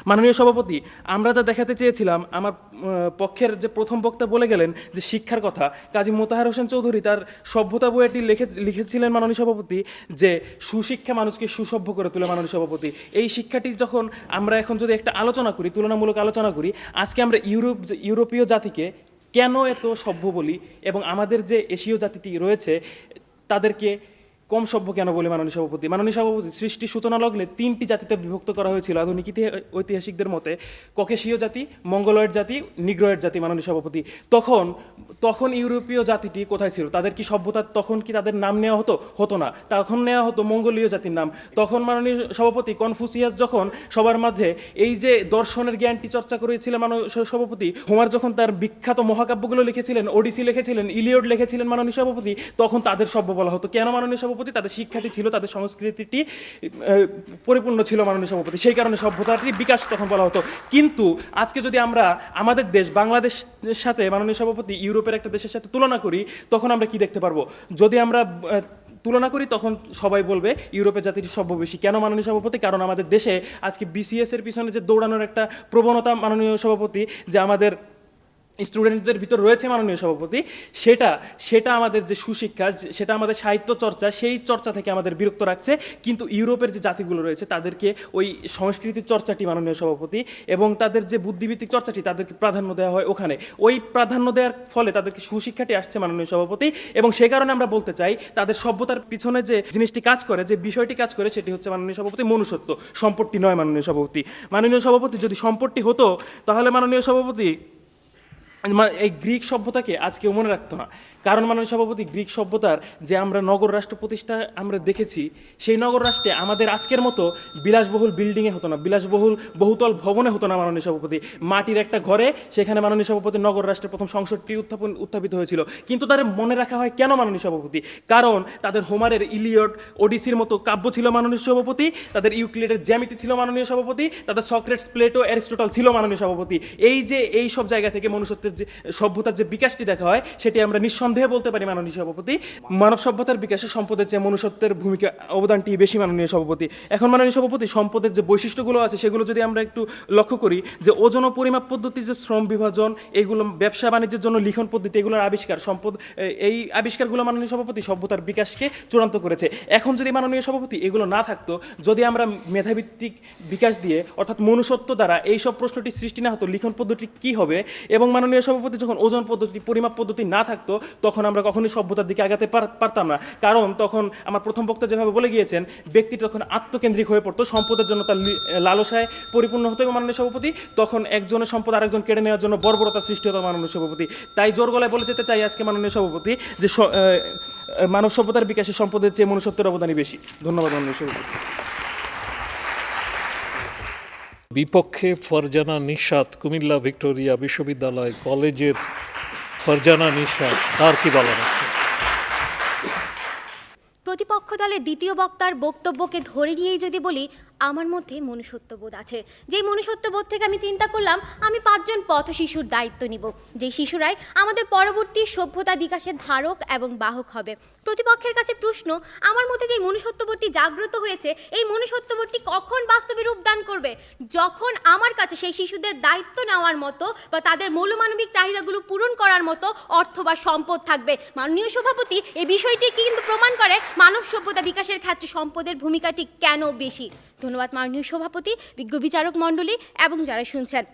মাননীয় সভাপতি, আমরা যা দেখাতে চেয়েছিলাম, আমার পক্ষের যে প্রথম বক্তা বলে গেলেন যে শিক্ষার কথা, কাজী মোতাহার হোসেন চৌধুরী তার সভ্যতা বইটি লিখেছিলেন মাননীয় সভাপতি যে সুশিক্ষা মানুষকে সুসভ্য করে তোলে। মাননীয় সভাপতি, এই শিক্ষাটি যখন আমরা এখন যদি একটা আলোচনা করি, তুলনামূলক আলোচনা করি, আজকে আমরা ইউরোপীয় জাতিকে কেন এত সভ্য বলি এবং আমাদের যে এশীয় জাতিটি রয়েছে তাদেরকে কম সভ্য কেন বলে? মাননীয় সভাপতি, সৃষ্টির সূচনা লগ্নে 3টি জাতিতে বিভক্ত করা হয়েছিল আধুনিক ঐতিহাসিকদের মতে: ককেশীয় জাতি, মঙ্গলয়েড জাতি, নিগ্রয়েড জাতি। মাননীয় সভাপতি, তখন ইউরোপীয় জাতিটি কোথায় ছিল? তাদের কি সভ্যতা তখন কি তাদের নাম নেওয়া হতো না? তখন নেওয়া হতো মঙ্গোলীয় জাতির নাম। তখন মাননীয় সভাপতি কনফুসিয়াস যখন সবার মাঝে এই যে দর্শনের জ্ঞানটি চর্চা করেছিলেন, মাননীয় সভাপতি হোমার যখন তার বিখ্যাত মহাকাব্যগুলো লিখেছিলেন, ওডিসি লিখেছিলেন, ইলিয়ড লিখেছিলেন মাননীয় সভাপতি, তখন তাদের সভ্য বলা হতো। কেন মাননীয় সভাপতি? তাদের শিক্ষাটি ছিল, তাদের সংস্কৃতিটি পরিপূর্ণ ছিল মাননীয় সভাপতি, সেই কারণে সভ্যতাটির বিকাশ তখন বলা হতো। কিন্তু আজকে যদি আমরা আমাদের দেশ বাংলাদেশের সাথে মাননীয় সভাপতি ইউরোপের একটা দেশের সাথে তুলনা করি, তখন আমরা কি দেখতে পারবো? যদি আমরা তুলনা করি তখন সবাই বলবে ইউরোপের জাতিটি সভ্য বেশি। কেন মাননীয় সভাপতি? কারণ আমাদের দেশে আজকে বিসিএস এর পিছনে যে দৌড়ানোর একটা প্রবণতা মাননীয় সভাপতি, যে আমাদের স্টুডেন্টদের ভিতর রয়েছে মাননীয় সভাপতি, সেটা আমাদের যে সুশিক্ষা, সেটা আমাদের সাহিত্য চর্চা, সেই চর্চা থেকে আমাদের বিরক্ত রাখছে। কিন্তু ইউরোপের যে জাতিগুলো রয়েছে তাদেরকে ওই সংস্কৃতির চর্চাটি মাননীয় সভাপতি এবং তাদের যে বুদ্ধিভিত্তিক চর্চাটি তাদেরকে প্রাধান্য দেওয়া হয় ওখানে। ওই প্রাধান্য দেওয়ার ফলে তাদেরকে সুশিক্ষাটি আসছে মাননীয় সভাপতি, এবং সে কারণে আমরা বলতে চাই তাদের সভ্যতার পিছনে যে জিনিসটি কাজ করে, যে বিষয়টি কাজ করে, সেটি হচ্ছে মাননীয় সভাপতি মনুষ্যত্ব, সম্পত্তি নয় মাননীয় সভাপতি। মাননীয় সভাপতি, যদি সম্পত্তি হতো তাহলে মাননীয় সভাপতি এই গ্রিক সভ্যতাকে আজ কেউ মনে রাখতো না, কারণ মাননীয় সভাপতি গ্রিক সভ্যতার যে আমরা নগর রাষ্ট্র প্রতিষ্ঠা আমরা দেখেছি, সেই নগর রাষ্ট্রে আমাদের আজকের মতো বিলাসবহুল বিল্ডিংয়ে হতো না, বিলাসবহুল বহুতল ভবনে হতো না মাননীয় সভাপতি। মাটির একটা ঘরে সেখানে মাননীয় সভাপতি নগর রাষ্ট্রের প্রথম সংসদটি উত্থাপিত হয়েছিল। কিন্তু তাদের মনে রাখা হয় কেন মাননীয় সভাপতি? কারণ তাদের হোমারের ইলিয়ড, ওডিসির মতো কাব্য ছিল মাননীয় সভাপতি, তাদের ইউক্লিডের জ্যামিতি ছিল মাননীয় সভাপতি, তাদের সক্রেটস, প্লেটো, অ্যারিস্টটল ছিল মাননীয় সভাপতি। এই সব জায়গা থেকে মনুষ্যত্বের যে সভ্যতার যে বিকাশটি দেখা হয় সেটি আমরা নিঃসন্দেহে বলতে পারি মাননীয় সভাপতি। মানব সভ্যতার বিকাশে সম্পদের চেয়ে মনুষ্যত্বের ভূমিকা অবদানটি বেশি মাননীয় সভাপতি। এখন মাননীয় সভাপতি সম্পদের যে বৈশিষ্ট্যগুলো আছে সেগুলো যদি আমরা একটু লক্ষ্য করি, যে ওজন ও পরিমাপ পদ্ধতি, যে শ্রম বিভাজন, এগুলো ব্যবসা বাণিজ্যের জন্য লিখন পদ্ধতি, এগুলোর আবিষ্কার, সম্পদ, এই আবিষ্কারগুলো মাননীয় সভাপতি সভ্যতার বিকাশকে চূড়ান্ত করেছে। এখন যদি মাননীয় সভাপতি এগুলো না থাকতো, যদি আমরা মেধাভিত্তিক বিকাশ দিয়ে অর্থাৎ মনুষ্যত্ব দ্বারা এই সব প্রশ্নটি সৃষ্টি না হতো, লিখন পদ্ধতি কি হবে, এবং মাননীয় সভাপতি যখন ওজন পদ্ধতি, পরিমাপ পদ্ধতি না থাকতো, তখন আমরা কখনোই সভ্যতার দিকে আগাতে পারতাম না। কারণ তখন আমার প্রথম বক্তা যেভাবে বলে গিয়েছেন, ব্যক্তি তখন আত্মকেন্দ্রিক হয়ে পড়তো, সম্পদের জন্য তার লালসায় পরিপূর্ণ হতো মাননীয় সভাপতি। তখন একজনের সম্পদ আরেকজন কেড়ে নেওয়ার জন্য বর্বরতা সৃষ্টি হতো মাননীয় সভাপতি। তাই জোর গলায় বলে যেতে চাই আজকে মাননীয় সভাপতি যে মানব সভ্যতার বিকাশে সম্পদের চেয়ে মনুষ্যত্বের অবদানই বেশি। ধন্যবাদ মাননীয় সভাপতি।
বিপক্ষে ফারজানা নিশাত, কুমিল্লা ভিক্টোরিয়া বিশ্ববিদ্যালয় কলেজের ফারজানা নিশাত, তার কি বলার আছে?
প্রতিপক্ষ দলের দ্বিতীয় বক্তার বক্তব্যকে ধরে নিয়েই যদি বলি, আমার মধ্যে মনুষ্যত্ববোধ আছে। যেই মনুষ্যত্ববোধ থেকে আমি চিন্তা করলাম আমি 5 জন পথ শিশুর দায়িত্ব নিব, যেই শিশুরাই আমাদের পরবর্তী সভ্যতা বিকাশের ধারক এবং বাহক হবে। প্রতিপক্ষের কাছে প্রশ্ন, আমার মধ্যে যে মনুষ্যত্ববোধটি জাগ্রত হয়েছে, এই মনুষ্যত্ববোধটি কখন বাস্তবে রূপদান করবে? যখন আমার কাছে সেই শিশুদের দায়িত্ব নেওয়ার মতো বা তাদের মৌলমানবিক চাহিদাগুলো পূরণ করার মতো অর্থ বা সম্পদ থাকবে। মাননীয় সভাপতি এই বিষয়টি কিন্তু প্রমাণ করে মানব সভ্যতা বিকাশের ক্ষেত্রে সম্পদের ভূমিকাটি কেন বেশি। ধন্যবাদ মাননীয় সভাপতি, বিজ্ঞ বিচারক মণ্ডলী এবং যারা শুনছেন।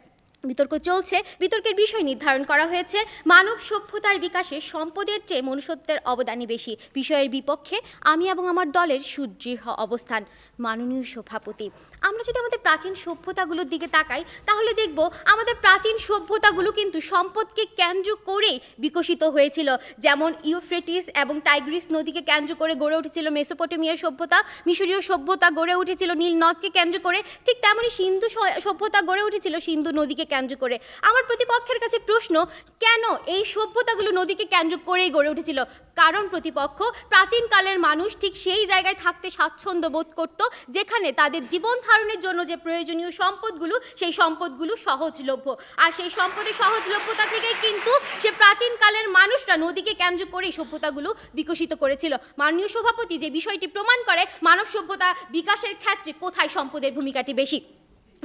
বিতর্ক চলছে, বিতর্কের বিষয় নির্ধারণ করা হয়েছে মানব সভ্যতার বিকাশে সম্পদের চেয়ে মনুষ্যত্বের অবদানই বেশি। বিষয়ের বিপক্ষে আমি এবং আমার দলের সুদৃঢ় অবস্থান। মাননীয় সভাপতি, আমরা যদি আমাদের প্রাচীন সভ্যতাগুলোর দিকে তাকাই, তাহলে দেখব আমাদের প্রাচীন সভ্যতাগুলো কিন্তু সম্পদকে কেন্দ্র করেই বিকশিত হয়েছিল। যেমন ইউফ্রেটিস এবং টাইগ্রিস নদীকে কেন্দ্র করে গড়ে উঠেছিল মেসোপটেমিয়ার সভ্যতা, মিশরীয় সভ্যতা গড়ে উঠেছিল নীল নদকে কেন্দ্র করে, ঠিক তেমনই সিন্ধু সভ্যতা গড়ে উঠেছিল সিন্ধু নদীকে কেন্দ্র করে। আমার প্রতিপক্ষের কাছে প্রশ্ন, কেন এই সভ্যতাগুলো নদীকে কেন্দ্র করেই গড়ে উঠেছিল? কারণ প্রতিপক্ষ প্রাচীনকালের মানুষ ঠিক সেই জায়গায় থাকতে স্বাচ্ছন্দ্য বোধ করত যেখানে তাদের জীবন ধারণের জন্য যে প্রয়োজনীয় সম্পদগুলো, সেই সম্পদগুলো সহজলভ্য। আর সেই সম্পদের সহজলভ্যতা থেকেই কিন্তু সে প্রাচীনকালের মানুষরা নদীকে কেন্দ্র করেই সভ্যতাগুলো বিকশিত করেছিল। মাননীয় সভাপতি যে বিষয়টি প্রমাণ করে মানব সভ্যতা বিকাশের ক্ষেত্রে কোথায় সম্পদের ভূমিকাটি বেশি।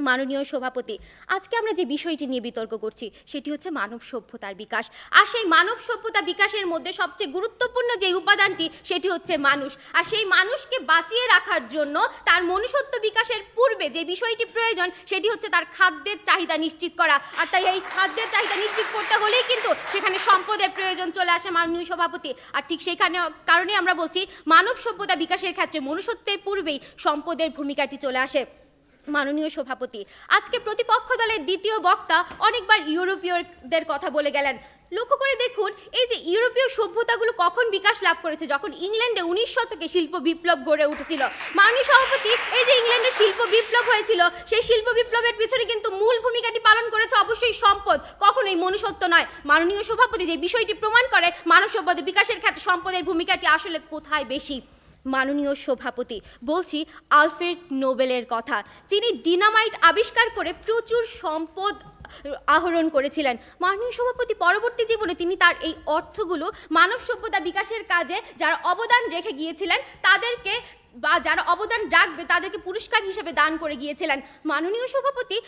মাননীয় সভাপতি, আজকে আমরা যে বিষয়টি নিয়ে বিতর্ক করছি সেটি হচ্ছে মানব সভ্যতার বিকাশ। আর সেই মানব সভ্যতা বিকাশের মধ্যে সবচেয়ে গুরুত্বপূর্ণ যে উপাদানটি সেটি হচ্ছে মানুষ। আর সেই মানুষকে বাঁচিয়ে রাখার জন্য তার মনুষ্যত্ব বিকাশের পূর্বে যে বিষয়টি প্রয়োজন সেটি হচ্ছে তার খাদ্যের চাহিদা নিশ্চিত করা। আর তাই এই খাদ্যের চাহিদা নিশ্চিত করতে হলেই কিন্তু সেখানে সম্পদের প্রয়োজন চলে আসে মাননীয় সভাপতি। আর ঠিক সেইখানে কারণে আমরা বলছি মানব সভ্যতা বিকাশের ক্ষেত্রে মনুষ্যত্বের পূর্বেই সম্পদের ভূমিকাটি চলে আসে। মাননীয় সভাপতি, আজকে প্রতিপক্ষ দলের দ্বিতীয় বক্তা অনেকবার ইউরোপীয়দের কথা বলে গেলেন। লক্ষ্য করে দেখুন, এই যে ইউরোপীয় সভ্যতাগুলো কখন বিকাশ লাভ করেছে? যখন ইংল্যান্ডে 19 শতকে শিল্প বিপ্লব গড়ে উঠেছিল। মাননীয় সভাপতি, এই যে ইংল্যান্ডে শিল্প বিপ্লব হয়েছিল, সেই শিল্প বিপ্লবের পিছনে কিন্তু মূল ভূমিকাটি পালন করেছে অবশ্যই সম্পদ, কখনোই মনুষ্যত্ব নয়। মাননীয় সভাপতি যে বিষয়টি প্রমাণ করে মানব সভ্যতা বিকাশের ক্ষেত্রে সম্পদের ভূমিকাটি আসলে কোথায় বেশি। মাননীয় সভাপতি, বলছি আলফ্রেড নোবেলের কথা, যিনি ডিনামাইট আবিষ্কার করে প্রচুর সম্পদ আহরণ করেছিলেন। মাননীয় সভাপতি পরবর্তী জীবনে তিনি তার এই অর্থগুলো মানব সভ্যতা বিকাশের কাজে যারা অবদান রেখে গিয়েছিলেন তাদেরকে বা যারা অবদান রাখবে তাদেরকে পুরস্কার হিসেবে দান করে গিয়েছিলেন। মাননীয় সভাপতি,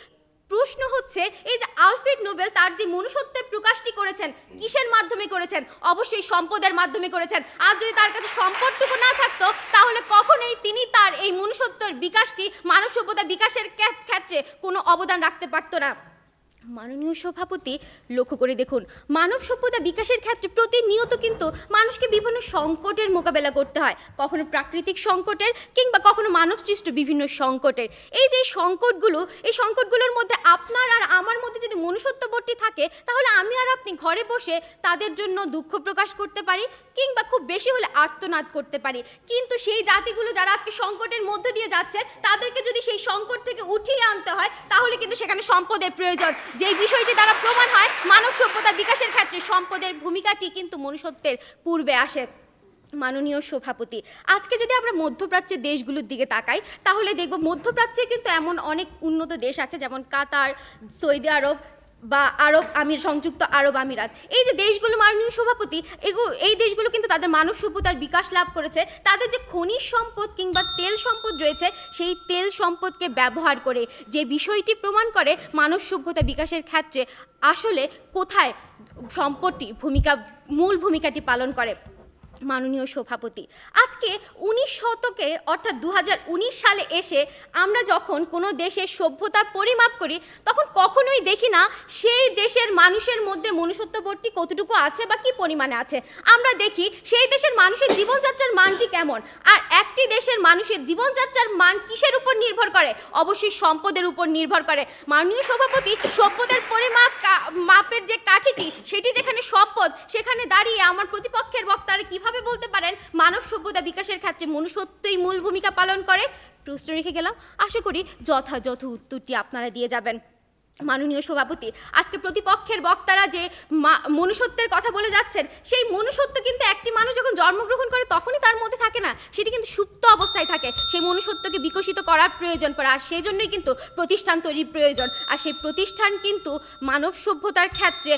প্রশ্ন হচ্ছে এই যে আলফ্রেড নোবেল তার যে মনুষ্যত্বের প্রকাশটি করেছেন কিসের মাধ্যমে করেছেন? অবশ্যই সম্পদের মাধ্যমে করেছেন। আর যদি তার কাছে সম্পদটুকু না থাকতো তাহলে কখনোই তিনি তার এই মনুষ্যত্বের বিকাশটি মানব সভ্যতা বিকাশের ক্ষেত্রে কোনো অবদান রাখতে পারতো না। মাননীয় সভাপতি, লক্ষ্য করে দেখুন, মানব সভ্যতা বিকাশের ক্ষেত্রে প্রতিনিয়ত কিন্তু মানুষকে বিভিন্ন সংকটের মোকাবেলা করতে হয়, কখনো প্রাকৃতিক সংকটের কিংবা কখনো মানবসৃষ্ট বিভিন্ন সংকটের। এই যে এই সংকটগুলোর মধ্যে আপনার আর আমার মধ্যে যদি মনুষ্যত্ববোধটি থাকে, তাহলে আমি আর আপনি ঘরে বসে তাদের জন্য দুঃখ প্রকাশ করতে পারি কিংবা খুব বেশি হলে আর্তনাদ করতে পারি। কিন্তু সেই জাতিগুলো যারা আজকে সংকটের মধ্য দিয়ে যাচ্ছে, তাদেরকে যদি সেই সংকট থেকে উঠিয়ে আনতে হয়, তাহলে কিন্তু সেখানে সম্পদের প্রয়োজন। যেই বিষয়টি দ্বারা প্রমাণ হয় মানব সভ্যতা বিকাশের ক্ষেত্রে সম্পদের ভূমিকাটি কিন্তু মনুষ্যত্বের পূর্বে আসে। মাননীয় সভাপতি, আজকে যদি আমরা মধ্যপ্রাচ্যের দেশগুলোর দিকে তাকাই, তাহলে দেখব মধ্যপ্রাচ্যে কিন্তু এমন অনেক উন্নত দেশ আছে, যেমন কাতার, সৌদি আরব বা সংযুক্ত আরব আমিরাত। এই যে দেশগুলো মাননীয় সভাপতি, এই দেশগুলো কিন্তু তাদের মানব সভ্যতার বিকাশ লাভ করেছে তাদের যে খনিজ সম্পদ কিংবা তেল সম্পদ রয়েছে, সেই তেল সম্পদকে ব্যবহার করে, যে বিষয়টি প্রমাণ করে মানব সভ্যতা বিকাশের ক্ষেত্রে আসলে কোথায় সম্পদটি মূল ভূমিকাটি পালন করে। মাননীয় সভাপতি, আজকে 19 শতকে অর্থাৎ 2019 সালে এসে আমরা যখন কোনো দেশের সভ্যতার পরিমাপ করি, তখন কখনোই দেখি না সেই দেশের মানুষের মধ্যে মনুষ্যত্ববোধটি কতটুকু আছে বা কী পরিমাণে আছে। আমরা দেখি সেই দেশের মানুষের জীবনযাত্রার মানটি কেমন। আর একটি দেশের মানুষের জীবনযাত্রার মান কিসের উপর নির্ভর করে? অবশ্যই সম্পদের উপর নির্ভর করে। মাননীয় সভাপতি, সভ্যতার মাপের যে কাঠিটি, সেটি যেখানে সম্পদ, সেখানে দাঁড়িয়ে আমার প্রতিপক্ষের বক্তারা কিভাবে বলতে পারেন মানব সভ্যতা বিকাশের ক্ষেত্রে মনুষ্যত্বই মূল ভূমিকা পালন করে? প্রশ্ন রেখে গেলাম, আশা করি যথাযথ উত্তরটি আপনারা দিয়ে যাবেন। মাননীয় সভাপতি, আজকে প্রতিপক্ষের বক্তারা যে মনুষ্যত্বের কথা বলে যাচ্ছেন, সেই মনুষ্যত্ব কিন্তু একটি মানুষ যখন জন্মগ্রহণ করে তখনই তার মধ্যে থাকে না, সেটি কিন্তু সুপ্ত অবস্থায় থাকে। সেই মনুষ্যত্বকে বিকশিত করার প্রয়োজন পড়ে, আর সেই জন্যই কিন্তু প্রতিষ্ঠান তৈরির প্রয়োজন। আর সেই প্রতিষ্ঠান কিন্তু মানব সভ্যতার ক্ষেত্রে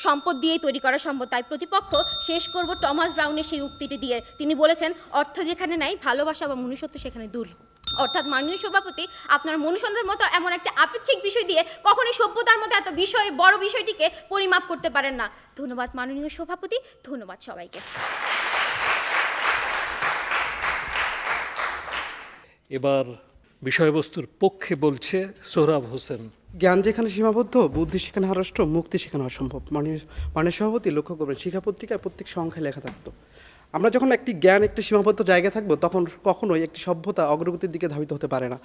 সম্পদ দিয়েই তৈরি করা সম্ভব। তাই প্রতিপক্ষ শেষ করব টমাস ব্রাউনের সেই উক্তিটি দিয়ে। তিনি বলেছেন, অর্থ যেখানে নাই, ভালোবাসা বা মনুষ্যত্ব সেখানে দূর। অর্থাৎ মাননীয় সভাপতি, আপনার মনুষ্যত্বের মতো এমন একটা আপেক্ষিক বিষয় দিয়ে কখনোই সভ্যতার মতো এত বড় বিষয়টিকে পরিমাপ করতে পারেন না। ধন্যবাদ মাননীয় সভাপতি, ধন্যবাদ সবাইকে।
এবার বিষয়বস্তুর পক্ষে বলছে সোহরাব হোসেন।
জ্ঞান যেখানে সীমাবদ্ধ, বুদ্ধি সেখানে হারাষ্ট, মুক্তি সেখানে অসম্ভব। মাননীয় সভাপতি, লক্ষ্য করবেন শিক্ষা পত্রিকায় প্রত্যেক সংখ্যায় লেখা থাকতো, আমরা যখন একটি জ্ঞান একটি সীমাবদ্ধ জায়গায় থাকবো, তখন কখনোই একটি সভ্যতা অগ্রগতির দিকে ধাবিত হতে পারে না।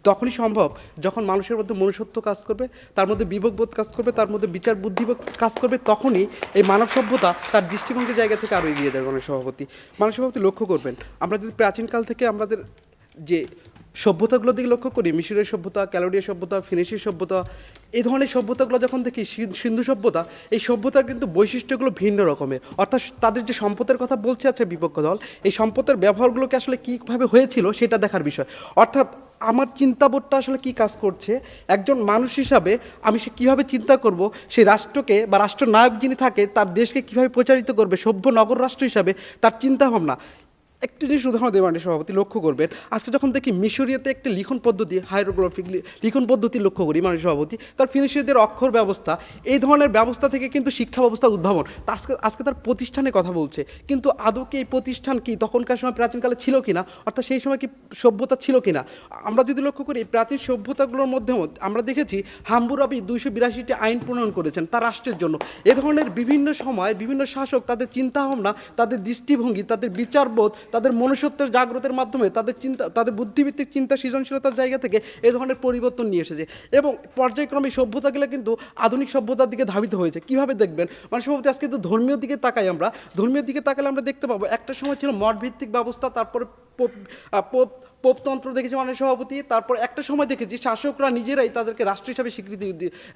তখনই সম্ভব যখন মানুষের মধ্যে মনুষ্যত্ব কাজ করবে, তার মধ্যে বিবেকবোধ কাজ করবে, তার মধ্যে বিচার বুদ্ধিবোধ কাজ করবে, তখনই এই মানব সভ্যতা তার দৃষ্টিভঙ্গির জায়গা থেকে আরও এগিয়ে যাবে। মাননীয় সভাপতি, লক্ষ্য করবেন, আমরা যদি প্রাচীনকাল থেকে আমাদের যে সভ্যতাগুলোর দিকে লক্ষ্য করি, মিশরের সভ্যতা, ক্যালোডিয়া সভ্যতা, ফিনিশিয়ার সভ্যতা, এই ধরনের সভ্যতাগুলো যখন দেখি, সিন্ধু সভ্যতা, এই সভ্যতার কিন্তু বৈশিষ্ট্যগুলো ভিন্ন রকমের। অর্থাৎ তাদের যে সম্পদের কথা বলছে আছে বিপক্ষ দল, এই সম্পদের ব্যবহারগুলোকে আসলে কীভাবে হয়েছিল সেটা দেখার বিষয়। অর্থাৎ আমার চিন্তাবোধটা আসলে কি কাজ করছে, একজন মানুষ হিসাবে আমি সে কীভাবে চিন্তা করব, সেই রাষ্ট্রকে বা রাষ্ট্রনায়ক যিনি থাকে তার দেশকে কীভাবে প্রচারিত করবে, সভ্য নগর রাষ্ট্র হিসাবে তার চিন্তাভাবনা। একটি জিনিস উদাহরণ দেবেন সভাপতি, লক্ষ্য করবেন, আজকে যখন দেখি মিশরীয়তে একটি লিখন পদ্ধতি, হাইরোগ্রাফিক লিখন পদ্ধতি লক্ষ্য করি মাননীয় সভাপতি, তার ফিনিশিয়ারদের অক্ষর ব্যবস্থা, এই ধরনের ব্যবস্থা থেকে কিন্তু শিক্ষা ব্যবস্থা উদ্ভাবন। আজকে তার প্রতিষ্ঠানের কথা বলছে, কিন্তু আদৌ কি এই প্রতিষ্ঠান কি তখনকার সময় প্রাচীনকালে ছিল কিনা, অর্থাৎ সেই সময় কি সভ্যতা ছিল কিনা? আমরা যদি লক্ষ্য করি প্রাচীন সভ্যতাগুলোর মধ্যে আমরা দেখেছি হাম্বুরাবি 282টি আইন প্রণয়ন করেছেন তার রাষ্ট্রের জন্য। এ ধরনের বিভিন্ন সময় বিভিন্ন শাসক তাদের চিন্তাভাবনা, তাদের দৃষ্টিভঙ্গি, তাদের বিচারবোধ, তাদের মনুষ্যত্বের জাগ্রতের মাধ্যমে তাদের বুদ্ধিভিত্তিক চিন্তা, সৃজনশীলতার জায়গা থেকে এ ধরনের পরিবর্তন নিয়ে এসেছে এবং পর্যায়ক্রমে সভ্যতাগুলো কিন্তু আধুনিক সভ্যতার দিকে ধাবিত হয়েছে। কিভাবে দেখবেন মানে সভাপতি, আজকে কিন্তু ধর্মীয় দিকে তাকাই, আমরা ধর্মীয় দিকে তাকালে আমরা দেখতে পাবো একটা সময় ছিল মঠভিত্তিক ব্যবস্থা, তারপরে পোপতন্ত্র দেখেছি মাননীয় সভাপতি, তারপর একটা সময় দেখেছি শাসকরা নিজেরাই তাদেরকে রাষ্ট্র হিসাবে স্বীকৃতি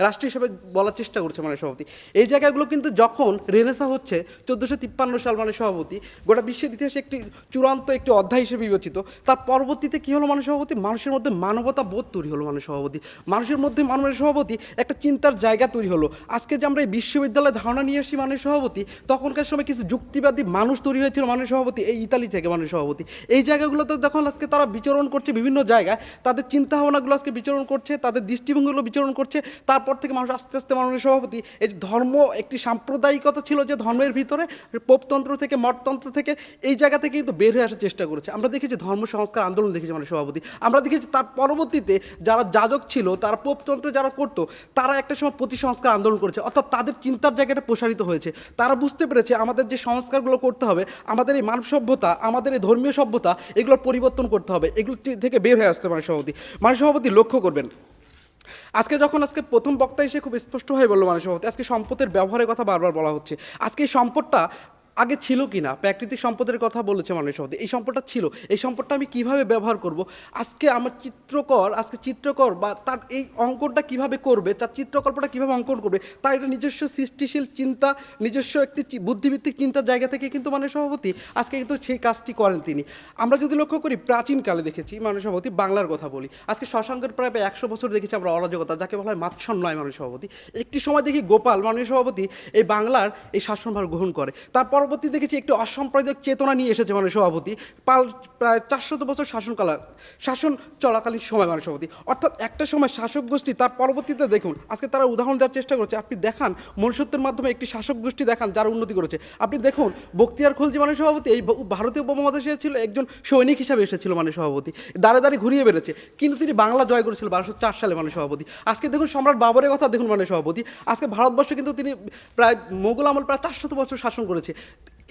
রাষ্ট্র হিসাবে বলার চেষ্টা করছে মাননীয় সভাপতি। এই জায়গাগুলো কিন্তু যখন রেনেসা হচ্ছে 1453 সাল মাননীয় সভাপতি, গোটা বিশ্বের ইতিহাসে একটি চূড়ান্ত একটি অধ্যায় হিসেবে বিবেচিত। তার পরবর্তীতে কী হলো মাননীয় সভাপতি, মানুষের মধ্যে মানবতা বোধ তৈরি হলো মাননীয় সভাপতি, মানুষের মধ্যে মাননীয় সভাপতি একটা চিন্তার জায়গা তৈরি হলো। আজকে যে আমরা এই বিশ্ববিদ্যালয়ে ধারণা নিয়ে এসেছি মাননীয় সভাপতি, তখনকার সময় কিছু যুক্তিবাদী মানুষ তৈরি হয়েছিল মাননীয় সভাপতি এই ইতালি থেকে মাননীয় সভাপতি। এই জায়গাগুলোতে যখন আজকে তারা বিচরণ করছে বিভিন্ন জায়গায়, তাদের চিন্তা ভাবনাগুলো আজকে বিচরণ করছে, তাদের দৃষ্টিভঙ্গিগুলো বিচরণ করছে। তারপর থেকে মানুষ আস্তে আস্তে মাননীয় সভাপতি, এই যে ধর্ম একটি সাম্প্রদায়িকতা ছিল যে ধর্মের ভিতরে, পোপতন্ত্র থেকে মঠতন্ত্র থেকে এই জায়গা থেকে কিন্তু বের হয়ে আসার চেষ্টা করেছে। আমরা দেখেছি ধর্ম সংস্কার আন্দোলন দেখেছি মাননীয় সভাপতি, আমরা দেখেছি তার পরবর্তীতে যারা যাজক ছিল, তারা পোপতন্ত্র যারা করতো, তারা একটা সময় প্রতি সংস্কার আন্দোলন করেছে, অর্থাৎ তাদের চিন্তার জায়গাটা প্রসারিত হয়েছে। তারা বুঝতে পেরেছে আমাদের যে সংস্কারগুলো করতে হবে, আমাদের এই মানব সভ্যতা, আমাদের এই ধর্মীয় সভ্যতা, এগুলোর পরিবর্তন করতে হবে, এগুলো থেকে বের হয়ে আসতে মাননীয় সভাপতি লক্ষ্য করবেন। আজকে প্রথম বক্তা এসে খুব স্পষ্টভাবে বললো মাননীয় সভাপতি, আজকে সম্পদের ব্যবহারের কথা বারবার বলা হচ্ছে। আজকে এই সম্পদটা আগে ছিল কি না, প্রাকৃতিক সম্পদের কথা বলেছে মাননীয় সভাপতি, এই সম্পদটা ছিল, এই সম্পদটা আমি কিভাবে ব্যবহার করব। আজকে আমার চিত্রকর বা তার এই অঙ্কনটা কিভাবে করবে, তার চিত্রকল্পটা কিভাবে অঙ্কন করবে, তার এটা নিজস্ব সৃষ্টিশীল চিন্তা, নিজস্ব একটি বুদ্ধিভিত্তিক চিন্তার জায়গা থেকে কিন্তু মাননীয় সভাপতি আজকে কিন্তু সেই কাজটি করেন তিনি। আমরা যদি লক্ষ্য করি, প্রাচীনকালে দেখেছি মাননীয় সভাপতি, বাংলার কথা বলি, আজকে শশাঙ্কের প্রায় 100 বছর দেখেছি আমরা অরাজকতা, যাকে বলা হয় মাৎসন্যায় মাননীয় সভাপতি। একটি সময় দেখি গোপাল মাননীয় সভাপতি এই বাংলার এই শাসনভার গ্রহণ করে, তারপর পরবর্তী দেখেছি একটি অসাম্প্রদায়িক চেতনা নিয়ে এসেছে মাননীয় সভাপতি, প্রায় 400 বছর শাসন চলাকালীন সময় মাননীয় সভাপতি। অর্থাৎ একটা সময় শাসক গোষ্ঠী, তার পরবর্তীতে দেখুন আজকে তারা উদাহরণ দেওয়ার চেষ্টা করছে। আপনি দেখান মনুষ্যত্বের মাধ্যমে একটি শাসক গোষ্ঠী দেখান যারা উন্নতি করেছে। আপনি দেখুন বখতিয়ার খলজি মাননীয় সভাপতি এই ভারতীয় উপমহাদেশে ছিল একজন সৈনিক হিসাবে এসেছিল মাননীয় সভাপতি, দাঁড়ে দাঁড়িয়ে ঘুরিয়ে বেড়েছে, কিন্তু তিনি বাংলা জয় করেছিল 1204 সালে মাননীয় সভাপতি। আজকে দেখুন সম্রাট বাবরের কথা দেখুন মাননীয় সভাপতি, আজকে ভারতবর্ষে কিন্তু তিনি প্রায় মোগল আমল প্রায় 400 বছর শাসন করেছে।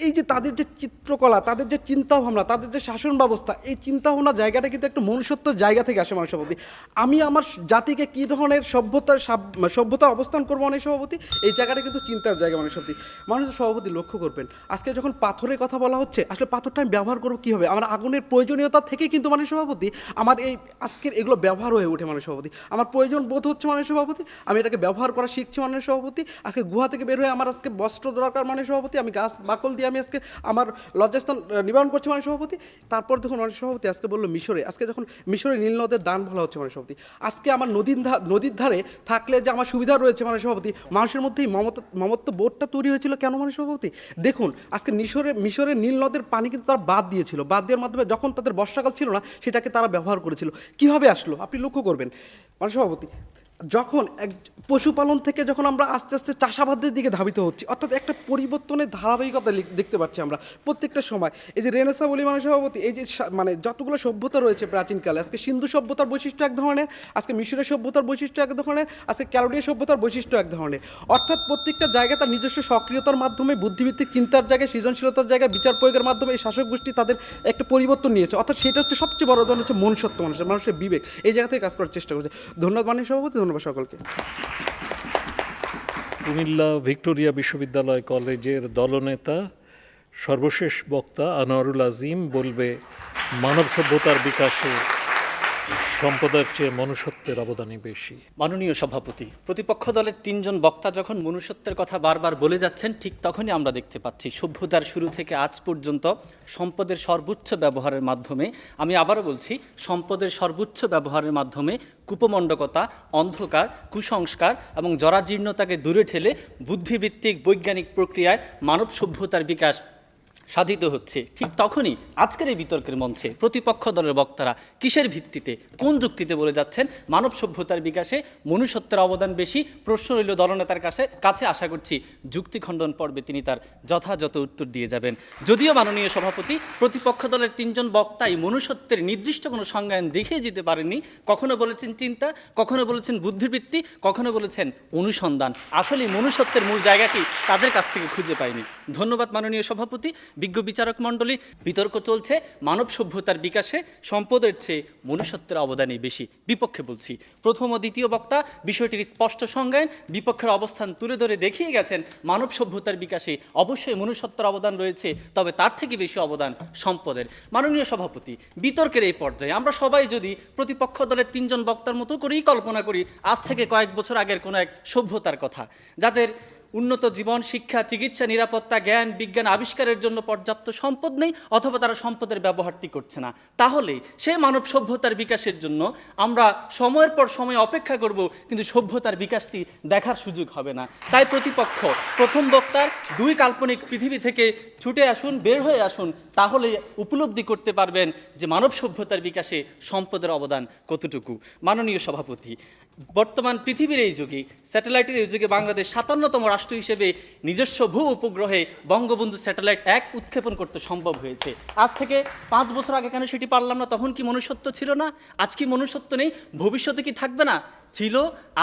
এই যে তাদের যে চিত্রকলা, তাদের যে চিন্তাভাবনা, তাদের যে শাসন ব্যবস্থা, এই চিন্তাভাবনা জায়গাটা কিন্তু একটা মনুষ্যত্বের জায়গা থেকে আসে মাননীয় সভাপতি। আমি আমার জাতিকে কী ধরনের সভ্যতা অবস্থান করবো মাননীয় সভাপতি, এই জায়গাটা কিন্তু চিন্তার জায়গা মাননীয় সভাপতি লক্ষ্য করবেন। আজকে যখন পাথরের কথা বলা হচ্ছে, আসলে পাথরটা আমি ব্যবহার করবো কীভাবে, আমার আগুনের প্রয়োজনীয়তা থেকে কিন্তু মাননীয় সভাপতি আমার এই আজকের এগুলো ব্যবহার হয়ে ওঠে মাননীয় সভাপতি। আমার প্রয়োজন বোধ হচ্ছে মাননীয় সভাপতি, আমি এটাকে ব্যবহার করা শিখছি মাননীয় সভাপতি। আজকে গুহা থেকে বের হয়ে আমার আজকে বস্ত্র দরকার মাননীয় সভাপতি, আমি গাছ বাকল দিয়ে আমি আজকে আমার লজ্জাস্থান নিবারণ করছি মাননীয় সভাপতি। তারপর দেখুন মাননীয় সভাপতি আজকে বললো মিশরে, আজকে যখন মিশরে নীল নদের দান বলা হচ্ছে মাননীয় সভাপতি, আজকে আমার নদীর ধারে থাকলে যে আমার সুবিধা রয়েছে মাননীয় সভাপতি, মানুষের মধ্যে এই মমত্ব বোধটা তৈরি হয়েছিল কেন মাননীয় সভাপতি। দেখুন আজকে মিশরের নীল নদের পানি কিন্তু তারা বাদ দেওয়ার মাধ্যমে যখন তাদের বর্ষাকাল ছিল না, সেটাকে তারা ব্যবহার করেছিল। কিভাবে আসলো আপনি লক্ষ্য করবেন মাননীয় সভাপতি, যখন পশুপালন থেকে যখন আমরা আস্তে আস্তে চাষাবাদের দিকে ধাবিত হচ্ছি, অর্থাৎ একটা পরিবর্তনের ধারাবাহিকতা দেখতে পাচ্ছি আমরা প্রত্যেকটা সময়। এই যে রেনেসা বলি মাননীয় সভাপতি, এই যে মানে যতগুলো সভ্যতা রয়েছে প্রাচীনকালে, আজকে সিন্ধু সভ্যতার বৈশিষ্ট্য এক ধরনের, আজকে মিশরের সভ্যতার বৈশিষ্ট্য এক ধরনের, আজকে ক্যালোডিয়া সভ্যতার বৈশিষ্ট্য এক ধরনের। অর্থাৎ প্রত্যেকটা জায়গায় তার নিজস্ব সক্রিয়তার মাধ্যমে, বুদ্ধিভিত্তিক চিন্তার জায়গায়, সৃজনশীলতার জায়গায়, বিচার প্রয়োগের মাধ্যমে এই শাসক গোষ্ঠী তাদের একটা পরিবর্তন নিয়েছে। অর্থাৎ সেটা হচ্ছে সবচেয়ে বড় ধরনের হচ্ছে মনুষ্যত্ব, মানুষের বিবেক, এই জায়গা থেকে কাজ করার চেষ্টা করছে। ধন্যবাদ মাননীয় সভাপতি, ধন্যবাদ সকলকে।
কুমিল্লা ভিক্টোরিয়া বিশ্ববিদ্যালয় কলেজের দলনেতা সর্বশেষ বক্তা আনোয়ারুল আজিম বলবে মানব সভ্যতার বিকাশে সম্পদের চেয়ে মনুষ্যত্বের অবদানই বেশি।
মাননীয় সভাপতি, প্রতিপক্ষ দলের 3 জন বক্তা যখন মনুষ্যত্বের কথা বারবার বলে যাচ্ছেন, ঠিক তখনই আমরা দেখতে পাচ্ছি সভ্যতার শুরু থেকে আজ পর্যন্ত সম্পদের সর্বোচ্চ ব্যবহারের মাধ্যমে, আমি আবারও বলছি সম্পদের সর্বোচ্চ ব্যবহারের মাধ্যমে কুপমণ্ডকতা, অন্ধকার, কুসংস্কার এবং জরাজীর্ণতাকে দূরে ঠেলে বুদ্ধিভিত্তিক বৈজ্ঞানিক প্রক্রিয়ায় মানব সভ্যতার বিকাশ সাধিত হচ্ছে। ঠিক তখনই আজকের এই বিতর্কের মঞ্চে প্রতিপক্ষ দলের বক্তারা কিসের ভিত্তিতে, কোন যুক্তিতে বলে যাচ্ছেন মানব সভ্যতার বিকাশে মনুষ্যত্বের অবদান বেশি? প্রশ্ন রইল দলনেতার কাছে। আশা করছি যুক্তি খণ্ডন পর্বে তিনি তার যথাযথ উত্তর দিয়ে যাবেন। যদিও মাননীয় সভাপতি, প্রতিপক্ষ দলের 3 জন বক্তাই মনুষ্যত্বের নির্দিষ্ট কোনো সংজ্ঞায়ন দেখিয়ে যেতে পারেননি। কখনো বলেছেন চিন্তা, কখনো বলেছেন বুদ্ধিবৃত্তি, কখনো বলেছেন অনুসন্ধান। আসলে মনুষ্যত্বের মূল জায়গাটি তাদের কাছ থেকে খুঁজে পাইনি। ধন্যবাদ মাননীয় সভাপতি। বিজ্ঞ বিচারক মণ্ডলী, বিতর্ক চলছে মানব সভ্যতার বিকাশে সম্পদের চেয়ে মনুষ্যত্বের অবদানই বেশি। বিপক্ষে বলছি, প্রথম ও দ্বিতীয় বক্তা বিষয়টির স্পষ্ট সংজ্ঞায়ন, বিপক্ষের অবস্থান তুলে ধরে দেখিয়ে গেছেন মানব সভ্যতার বিকাশে অবশ্যই মনুষ্যত্বের অবদান রয়েছে, তবে তার থেকে বেশি অবদান সম্পদের। মাননীয় সভাপতি, বিতর্কের এই পর্যায়ে আমরা সবাই যদি প্রতিপক্ষ দলের 3 জন বক্তার মতো করেই কল্পনা করি আজ থেকে কয়েক বছর আগের কোনো এক সভ্যতার কথা, যাদের উন্নত জীবন, শিক্ষা, চিকিৎসা, নিরাপত্তা, জ্ঞান, বিজ্ঞান, আবিষ্কারের জন্য পর্যাপ্ত সম্পদ নেই, অথবা তারা সম্পদের ব্যবহারটি করছে না, তাহলে সেই মানব সভ্যতার বিকাশের জন্য আমরা সময়ের পর সময় অপেক্ষা করব, কিন্তু সভ্যতার বিকাশটি দেখার সুযোগ হবে না। তাই প্রতিপক্ষ প্রথম বক্তার দুই কাল্পনিক পৃথিবী থেকে ছুটে আসুন, বের হয়ে আসুন, তাহলে উপলব্ধি করতে পারবেন যে মানব সভ্যতার বিকাশে সম্পদের অবদান কতটুকু। মাননীয় সভাপতি, বর্তমান পৃথিবীর এই যুগে, স্যাটেলাইটের এই যুগে বাংলাদেশ 57তম রাষ্ট্র হিসেবে নিজস্ব ভূ উপগ্রহে বঙ্গবন্ধু স্যাটেলাইট 1 উৎক্ষেপণ করতে সম্ভব হয়েছে। আজ থেকে 5 বছর আগে কেন সেটি পারলাম না? তখন কি মনুষ্যত্ব ছিল না? আজ কি মনুষ্যত্ব নেই? ভবিষ্যতে কি থাকবে না? ছিল,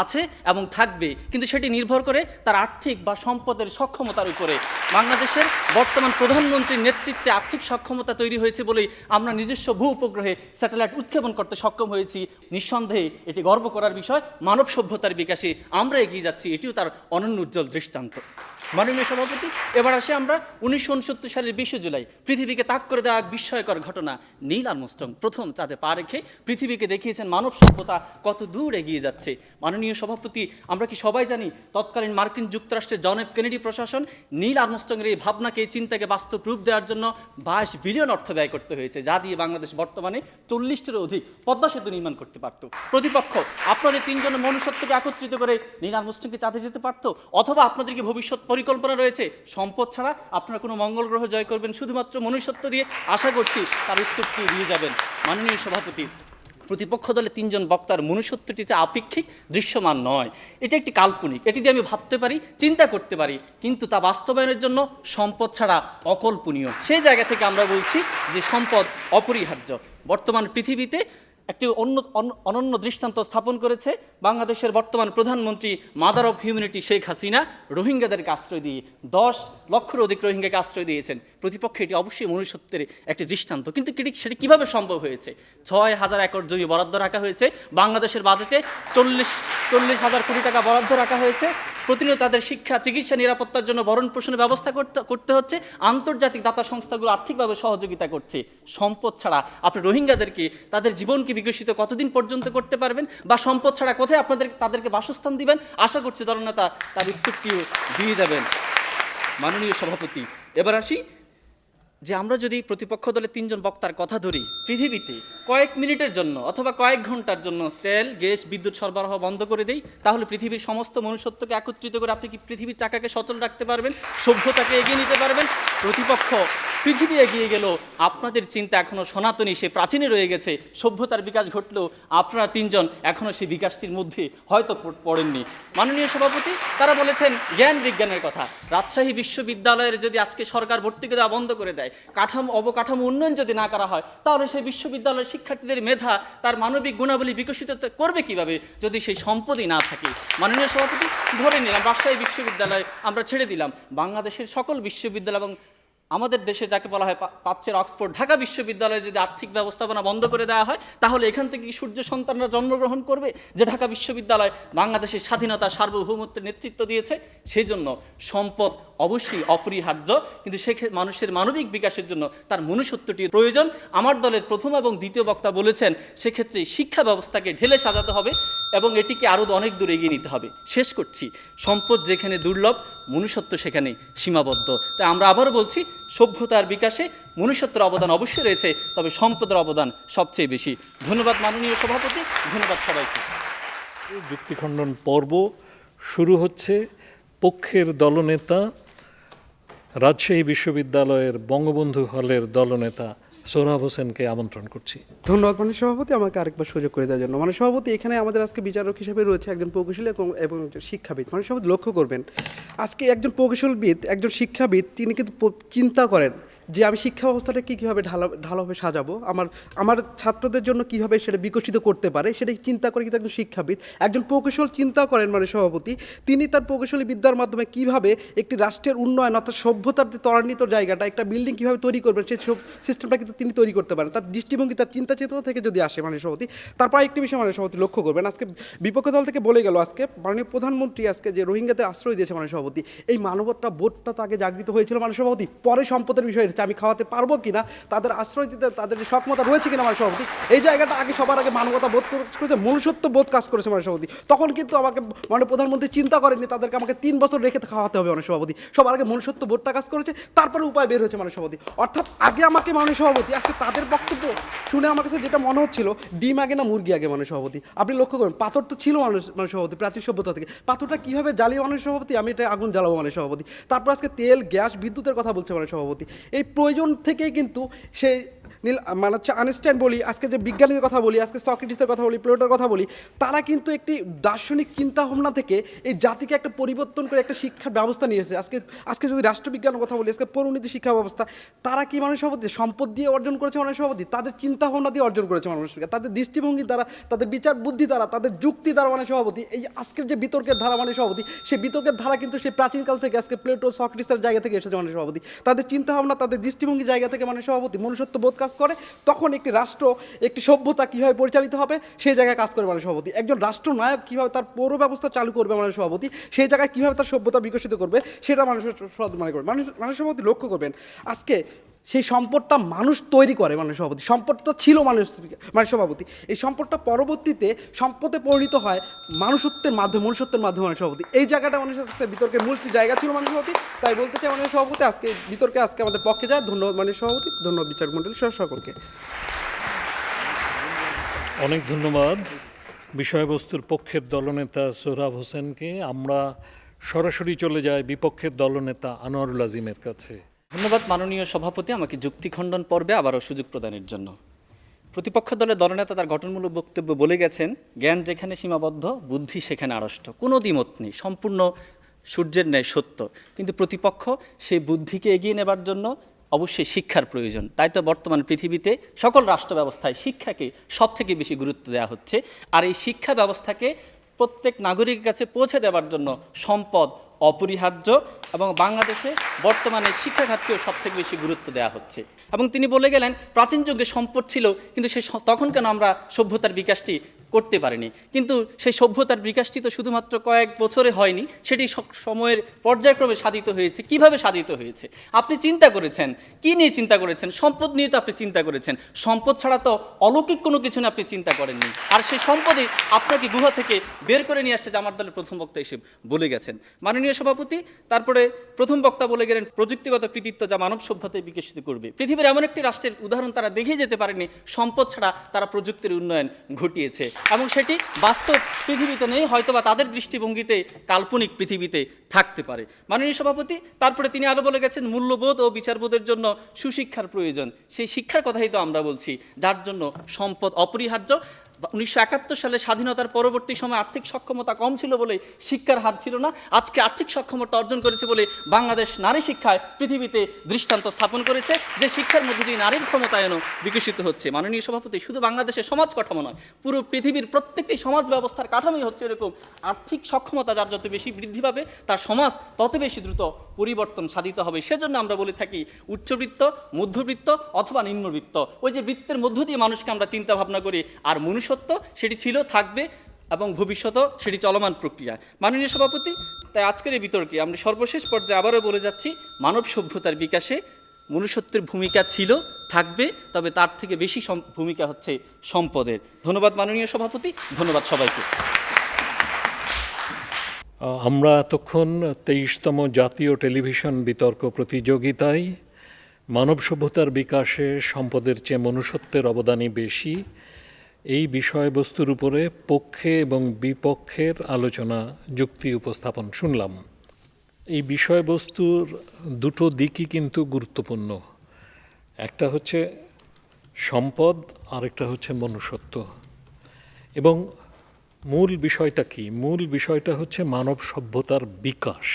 আছে এবং থাকবে, কিন্তু সেটি নির্ভর করে তার আর্থিক বা সম্পদের সক্ষমতার উপরে। বাংলাদেশের বর্তমান প্রধানমন্ত্রীর নেতৃত্বে আর্থিক সক্ষমতা তৈরি হয়েছে বলেই আমরা নিজস্ব ভূ উপগ্রহে স্যাটেলাইট উৎক্ষেপণ করতে সক্ষম হয়েছি। নিঃসন্দেহে এটি গর্ব করার বিষয়। মানব সভ্যতার বিকাশে আমরা এগিয়ে যাচ্ছি, এটিও তার অনন্য উজ্জ্বল দৃষ্টান্ত। মাননীয় সভাপতি, এবার আসে আমরা 1969 সালের 20 জুলাই পৃথিবীকে তাক করে দেওয়া এক বিস্ময়কর ঘটনা। নীল আর্মস্ট্রং প্রথম চাঁদে পা রেখে পৃথিবীকে দেখিয়েছেন মানব সভ্যতা কত দূর এগিয়ে যাচ্ছে। মাননীয় সভাপতি, আমরা কি সবাই জানি তৎকালীন মার্কিন যুক্তরাষ্ট্রের জন এফ কেনেডি প্রশাসন নীল আর্মস্ট্রংয়ের এই ভাবনাকে, এই চিন্তাকে বাস্তব রূপ দেওয়ার জন্য 22 বিলিয়ন অর্থ ব্যয় করতে হয়েছে, যা দিয়ে বাংলাদেশ বর্তমানে 40টিরও অধিক পদ্মা সেতু নির্মাণ করতে পারত। প্রতিপক্ষ আপনাদের 3 জনের মনুষ্যত্বকে একত্রিত করে নীল আর্মস্ট্রংকে চাঁদে যেতে পারত, অথবা আপনাদের কি ভবিষ্যৎ পরিকল্পনা রয়েছে সম্পদ ছাড়া আপনারা কোনো মঙ্গল গ্রহ জয় করবেন শুধুমাত্র মনুষ্যত্ব দিয়ে? আশা করছি তার উত্তরটি দিয়ে যাবেন। মাননীয় সভাপতি, প্রতিপক্ষ দলে 3 জন বক্তার মনুষ্যত্বটি যে আপেক্ষিক, দৃশ্যমান নয়, এটা একটি কাল্পনিক, এটি দিয়ে আমি ভাবতে পারি, চিন্তা করতে পারি, কিন্তু তা বাস্তবায়নের জন্য সম্পদ ছাড়া অকল্পনীয়। সেই জায়গা থেকে আমরা বলছি যে সম্পদ অপরিহার্য। বর্তমান পৃথিবীতে একটি অনন্য দৃষ্টান্ত স্থাপন করেছে বাংলাদেশের বর্তমান প্রধানমন্ত্রী, mother of humanity Sheikh Hasina, রোহিঙ্গাদেরকে আশ্রয় দিয়ে 10 লক্ষের অধিক রোহিঙ্গাকে আশ্রয় দিয়েছেন। প্রতিপক্ষে এটি অবশ্যই মনুষ্যত্বের একটি দৃষ্টান্ত, কিন্তু সেটি কীভাবে সম্ভব হয়েছে? 6,000 একর জমি বরাদ্দ রাখা হয়েছে, বাংলাদেশের বাজেটে 40,000 কোটি টাকা বরাদ্দ রাখা হয়েছে। প্রতিনিয়ত তাদের শিক্ষা, চিকিৎসা, নিরাপত্তার জন্য ভরণ পোষণের ব্যবস্থা করতে হচ্ছে। আন্তর্জাতিক দাতা সংস্থাগুলো আর্থিকভাবে সহযোগিতা করছে। সম্পদ ছাড়া আপনি রোহিঙ্গাদেরকে, তাদের জীবনকে বিকশিত কতদিন পর্যন্ত করতে পারবেন? বা সম্পদ ছাড়া কোথায় তাদেরকে বাসস্থান দিবেন? আশা করছি দলনেতা তার উত্তরটিও দিয়ে যাবেন। মাননীয় সভাপতি, এবার আসি যে আমরা যদি প্রতিপক্ষ দলের 3 জন বক্তার কথা ধরি, পৃথিবীতে কয়েক মিনিটের জন্য অথবা কয়েক ঘন্টার জন্য তেল, গ্যাস, বিদ্যুৎ সরবরাহ বন্ধ করে দেই, তাহলে পৃথিবীর সমস্ত মনুষ্যত্বকে একত্রিত করে আপনি কি পৃথিবীর চাকাকে সচল রাখতে পারবেন? সভ্যতাকে এগিয়ে নিতে পারবেন? প্রতিপক্ষ পৃথিবী এগিয়ে গেল, আপনাদের চিন্তা এখনও সনাতনী, সে প্রাচীনে রয়ে গেছে। সভ্যতার বিকাশ ঘটলেও আপনারা 3 জন এখনও সেই বিকাশটির মধ্যে হয়তো পড়েননি। মাননীয় সভাপতি, তারা বলেছেন জ্ঞান বিজ্ঞানের কথা। রাজশাহী বিশ্ববিদ্যালয়ের যদি আজকে সরকার ভর্তি করে দেওয়া বন্ধ করে দেয়, অবকাঠামো উন্নয়ন যদি না করা হয়, তাহলে সেই বিশ্ববিদ্যালয়ের শিক্ষার্থীদের মেধা, তার মানবিক গুণাবলী বিকশিত করবে কিভাবে যদি সেই সম্পদই না থাকে? মাননীয় সভাপতি, ধরে নিলাম রাজশাহী বিশ্ববিদ্যালয় আমরা ছেড়ে দিলাম, বাংলাদেশের সকল বিশ্ববিদ্যালয় এবং আমাদের দেশে যাকে বলা হয় প্রাচ্যের অক্সফোর্ড, ঢাকা বিশ্ববিদ্যালয়ে যদি আর্থিক ব্যবস্থাপনা বন্ধ করে দেওয়া হয়, তাহলে এখান থেকে কি সূর্য সন্তানরা জন্মগ্রহণ করবে? যে ঢাকা বিশ্ববিদ্যালয় বাংলাদেশের স্বাধীনতা, সার্বভৌমত্বের নেতৃত্ব দিয়েছে। সেই জন্য সম্পদ অবশ্যই অপরিহার্য, কিন্তু মানুষের মানবিক বিকাশের জন্য তার মনুষ্যত্বটির প্রয়োজন। আমার দলের প্রথম এবং দ্বিতীয় বক্তা বলেছেন, সেক্ষেত্রে শিক্ষা ব্যবস্থাকে ঢেলে সাজাতে হবে এবং এটিকে আরও অনেক দূর এগিয়ে নিতে হবে। শেষ করছি, সম্পদ যেখানে দুর্লভ, মনুষ্যত্ব সেখানে সীমাবদ্ধ। তাই আমরা আবারও বলছি, সভ্যতার বিকাশে মনুষ্যত্বের অবদান অবশ্যই রয়েছে, তবে সম্পদের অবদান সবচেয়ে বেশি। ধন্যবাদ মাননীয় সভাপতি, ধন্যবাদ সবাইকে।
যুক্তিখণ্ডন পর্ব শুরু হচ্ছে। পক্ষের দলনেতা, রাজশাহী বিশ্ববিদ্যালয়ের বঙ্গবন্ধু হলের দলনেতা সোহরাব হোসেনকে আমন্ত্রণ করছি।
ধন্যবাদ মাননীয় সভাপতি, আমাকে আরেকবার সুযোগ করে দেওয়ার জন্য। মাননীয় সভাপতি, এখানে আমাদের আজকে বিচারক হিসেবে রয়েছে একজন প্রকৌশলী এবং একজন শিক্ষাবিদ। মাননীয় সভাপতি, লক্ষ্য করবেন আজকে একজন প্রকৌশলবিদ, একজন শিক্ষাবিদ, তিনি কিন্তু চিন্তা করেন যে আমি শিক্ষা ব্যবস্থাটাকে কীভাবে ঢালাভাবে সাজাবো, আমার ছাত্রদের জন্য কীভাবে সেটা বিকশিত করতে পারে, সেটাই চিন্তা করে কিন্তু একজন শিক্ষাবিদ, একজন প্রকৌশল চিন্তা করেন। মানে সভাপতি, তিনি তার প্রকৌশলী বিদ্যার মাধ্যমে কীভাবে একটি রাষ্ট্রের উন্নয়ন, অর্থাৎ সভ্যতার যে ত্বরান্বিত জায়গাটা, একটা বিল্ডিং কীভাবে তৈরি করবেন, সেই সব সিস্টেমটা কিন্তু তিনি তৈরি করতে পারেন। তার দৃষ্টিভঙ্গি, তার চিন্তা চেতনা থেকে যদি আসে মাননীয় সভাপতি। তারপর একটি বিষয় মাননীয় সভাপতি লক্ষ্য করবেন, আজকে বিপক্ষ দল থেকে বলে গেল, আজকে মাননীয় প্রধানমন্ত্রী আজকে যে রোহিঙ্গাদের আশ্রয় দিয়েছে মাননীয় সভাপতি, এই মানবতা বোধটা তো আগে জাগৃত হয়েছিল মাননীয় সভাপতি, পরে সম্পদের বিষয়ে এসেছে, আমি খাওয়াতে পারবো কিনা, তাদের আশ্রয় দিতে তাদের যে সক্ষমতা রয়েছে কিনা মাননীয় সভাপতি, এই জায়গাটা আগে সবার আগে মানবতা বোধ করেছে, মনুষ্যত্ব বোধ কাজ করেছে মাননীয় সভাপতি। তখন কিন্তু আমাকে মাননীয় প্রধানমন্ত্রী চিন্তা করেননি তাদেরকে আমাকে 3 বছর রেখে খাওয়াতে হবে মাননীয় সভাপতি। সবার আগে মনুষ্যত্ব বোধটা কাজ করেছে, তারপরে উপায় বের হয়েছে মাননীয় সভাপতি। অর্থাৎ আগে আমাকে মাননীয় সভাপতি, আজকে তাদের বক্তব্য শুনে আমার কাছে যেটা মনে হচ্ছিল, ডিম আগে না মুরগি আগে মাননীয় সভাপতি। আপনি লক্ষ্য করেন পাথর তো ছিল মাননীয় সভাপতি প্রাচীন সভ্যতা থেকে, পাথরটা কীভাবে জ্বালিয়ে মাননীয় সভাপতি, আমি এটা আগুন জ্বালাবো মাননীয় সভাপতি। তারপর আজকে তেল, গ্যাস, বিদ্যুতের কথা বলছে মাননীয় সভাপতি। এই প্রয়োজন থেকেই কিন্তু সেই মানে হচ্ছে আনস্ট্যান্ড বলি, আজকে যে বিজ্ঞানীদের কথা বলি, আজকে সক্রেটিসের কথা বলি, প্লেটোর কথা বলি, তারা কিন্তু একটি দার্শনিক চিন্তাভাবনা থেকে এই জাতিকে একটা পরিবর্তন করে একটা শিক্ষার ব্যবস্থা নিয়েছে। আজকে যদি রাষ্ট্রবিজ্ঞানের কথা বলি, আজকে পরিণতি শিক্ষা ব্যবস্থা, তারা কি মাননীয় সভাপতি সম্পদ দিয়ে অর্জন করেছে মাননীয় সভাপতি, তাদের চিন্তাভাবনা দিয়ে অর্জন করেছে মাননীয় সভাপতি, তাদের দৃষ্টিভঙ্গি দ্বারা, তাদের বিচার বুদ্ধি দ্বারা, তাদের যুক্তি দ্বারা মাননীয় সভাপতি। এই আজকের যে বিতর্কের ধারা মাননীয় সভাপতি, সেই বিতর্কের ধারা কিন্তু সেই প্রাচীনকাল থেকে আজকে প্লেটো, সক্রেটিসের জায়গা থেকে এসেছে মাননীয় সভাপতি। তাদের চিন্তাভাবনা, তাদের দৃষ্টিভঙ্গি জায়গা থেকে মাননীয় সভাপতি মনুষ্যত্ব বোধ কাজ করে। তখন একটি রাষ্ট্র, একটি সভ্যতা কীভাবে পরিচালিত হবে সেই জায়গায় কাজ করে মাননীয় সভাপতি। একজন রাষ্ট্রনায়ক কীভাবে তার পৌর ব্যবস্থা চালু করবে মাননীয় সভাপতি, সেই জায়গায় কীভাবে তার সভ্যতা বিকশিত করবে সেটা মাননীয় সভাপতি মনে করবে। মাননীয় সভাপতি লক্ষ্য করবেন, আজকে সেই সম্পদটা মানুষ তৈরি করে মাননীয় সভাপতি। সম্পদটা ছিল মাননীয় সভাপতি, এই সম্পদটা পরবর্তীতে সম্পদে পরিণত হয় মনুষ্যত্বের মাধ্যমে মাননীয় সভাপতি। এই জায়গাটা মাননীয় বিতর্কের মূল জায়গা ছিল মাননীয় সভাপতি। তাই বলতে চাই মাননীয় সভাপতি, আজকে বিতর্কে আজকে আমাদের পক্ষে যায়। ধন্যবাদ মাননীয় সভাপতি, ধন্যবাদ বিচারক মণ্ডলী সকলকে।
অনেক ধন্যবাদ বিষয়বস্তুর পক্ষের দলনেতা সোহরাব হোসেনকে। আমরা সরাসরি চলে যাই বিপক্ষের দলনেতা আনোয়ারুল আজিমের কাছে।
ধন্যবাদ মাননীয় সভাপতি আমাকে যুক্তি খণ্ডন পর্বে আবারও সুযোগ প্রদানের জন্য। প্রতিপক্ষ দলের দলনেতা তার গঠনমূলক বক্তব্য বলে গেছেন, জ্ঞান যেখানে সীমাবদ্ধ, বুদ্ধি সেখানে আড়ষ্ট। কোনো দ্বিমত নেই, সম্পূর্ণ সূর্যের ন্যায় সত্য। কিন্তু প্রতিপক্ষ সেই বুদ্ধিকে এগিয়ে নেবার জন্য অবশ্যই শিক্ষার প্রয়োজন। তাই তো বর্তমান পৃথিবীতে সকল রাষ্ট্র ব্যবস্থায় শিক্ষাকে সব থেকে বেশি গুরুত্ব দেওয়া হচ্ছে। আর এই শিক্ষা ব্যবস্থাকে প্রত্যেক নাগরিকের কাছে পৌঁছে দেওয়ার জন্য সম্পদ অপরিহার্য, এবং বাংলাদেশে বর্তমানে শিক্ষাখাতকেও সব থেকে বেশি গুরুত্ব দেওয়া হচ্ছে। এবং তিনি বলে গেলেন প্রাচীন যুগে সম্পদ ছিল, কিন্তু তখন কেন আমরা সভ্যতার বিকাশটি করতে পারিনি। কিন্তু সেই সভ্যতার বিকাশটি তো শুধুমাত্র কয়েক বছরে হয়নি, সেটি সময়ের পর্যায়ক্রমে সাধিত হয়েছে। কিভাবে সাধিত হয়েছে আপনি চিন্তা করেছেন? কি নিয়ে চিন্তা করেছেন? সম্পদ নিয়ে তো আপনি চিন্তা করেছেন। সম্পদ ছাড়া তো অলৌকিক কোনো কিছু নিয়ে আপনি চিন্তা করেননি। আর সেই সম্পদই আপনাকে গুহা থেকে বের করে নিয়ে আসছে, যে আমার দলের প্রথম বক্তা এসে বলে গেছেন মাননীয় সভাপতি। তারপরে প্রথম বক্তা বলে গেলেন প্রযুক্তিগত কৃতিত্ব যা মানব সভ্যতায় বিকশিত করবে। পৃথিবীর এমন একটি রাষ্ট্রের উদাহরণ তারা দেখিয়ে যেতে পারেনি সম্পদ ছাড়া তারা প্রযুক্তির উন্নয়ন ঘটিয়েছে, এবং সেটি বাস্তব পৃথিবীতে নেই, হয়তোবা তাদের দৃষ্টিভঙ্গিতে কাল্পনিক পৃথিবীতে থাকতে পারে মাননীয় সভাপতি। তারপরে তিনি আরও বলে গেছেন মূল্যবোধ ও বিচারবোধের জন্য সুশিক্ষার প্রয়োজন। সেই শিক্ষার কথাই তো আমরা বলছি, যার জন্য সম্পদ অপরিহার্য। 1971 সালে স্বাধীনতার পরবর্তী সময় আর্থিক সক্ষমতা কম ছিল বলে শিক্ষার হার ছিল না। আজকে আর্থিক সক্ষমতা অর্জন করেছে বলে বাংলাদেশ নারী শিক্ষায় পৃথিবীতে দৃষ্টান্ত স্থাপন করেছে, যে শিক্ষার মধ্যে দিয়ে নারীর ক্ষমতায়নও বিকশিত হচ্ছে। মাননীয় সভাপতি, শুধু বাংলাদেশের সমাজ কাঠামো নয়, পুরো পৃথিবীর প্রত্যেকটি সমাজ ব্যবস্থার কাঠামোই হচ্ছে এরকম। আর্থিক সক্ষমতা যার যত বেশি বৃদ্ধি পাবে, তার সমাজ তত বেশি দ্রুত পরিবর্তন সাধিত হবে। সেজন্য আমরা বলে থাকি উচ্চবৃত্ত, মধ্যবৃত্ত অথবা নিম্নবৃত্ত। ওই যে বৃত্তের মধ্য দিয়ে মানুষকে আমরা চিন্তা ভাবনা করি। আর সত্য সেটি ছিল, থাকবে এবং ভবিষ্যতেও সেটি চলমান প্রক্রিয়া মাননীয় সভাপতি। তাই আজকের এই বিতর্কে আমরা সর্বশেষ পর্যায়ে আবারও বলে যাচ্ছি, মানব সভ্যতার বিকাশে মনুষ্যত্বের ভূমিকা ছিল, থাকবে, তবে তার থেকে বেশি ভূমিকা হচ্ছে সম্পদের। ধন্যবাদ মাননীয় সভাপতি, ধন্যবাদ সবাইকে।
আমরা এতক্ষণ 23তম জাতীয় টেলিভিশন বিতর্ক প্রতিযোগিতায় মানব সভ্যতার বিকাশে সম্পদের চেয়ে মনুষ্যত্বের অবদানই বেশি, এই বিষয়বস্তুর উপরে পক্ষে এবং বিপক্ষের আলোচনা, যুক্তি উপস্থাপন শুনলাম। এই বিষয়বস্তুর দুটো দিকই কিন্তু গুরুত্বপূর্ণ। একটা হচ্ছে সম্পদ, আরেকটা হচ্ছে মনুষ্যত্ব। এবং মূল বিষয়টা কি? মূল বিষয়টা হচ্ছে মানব সভ্যতার বিকাশ।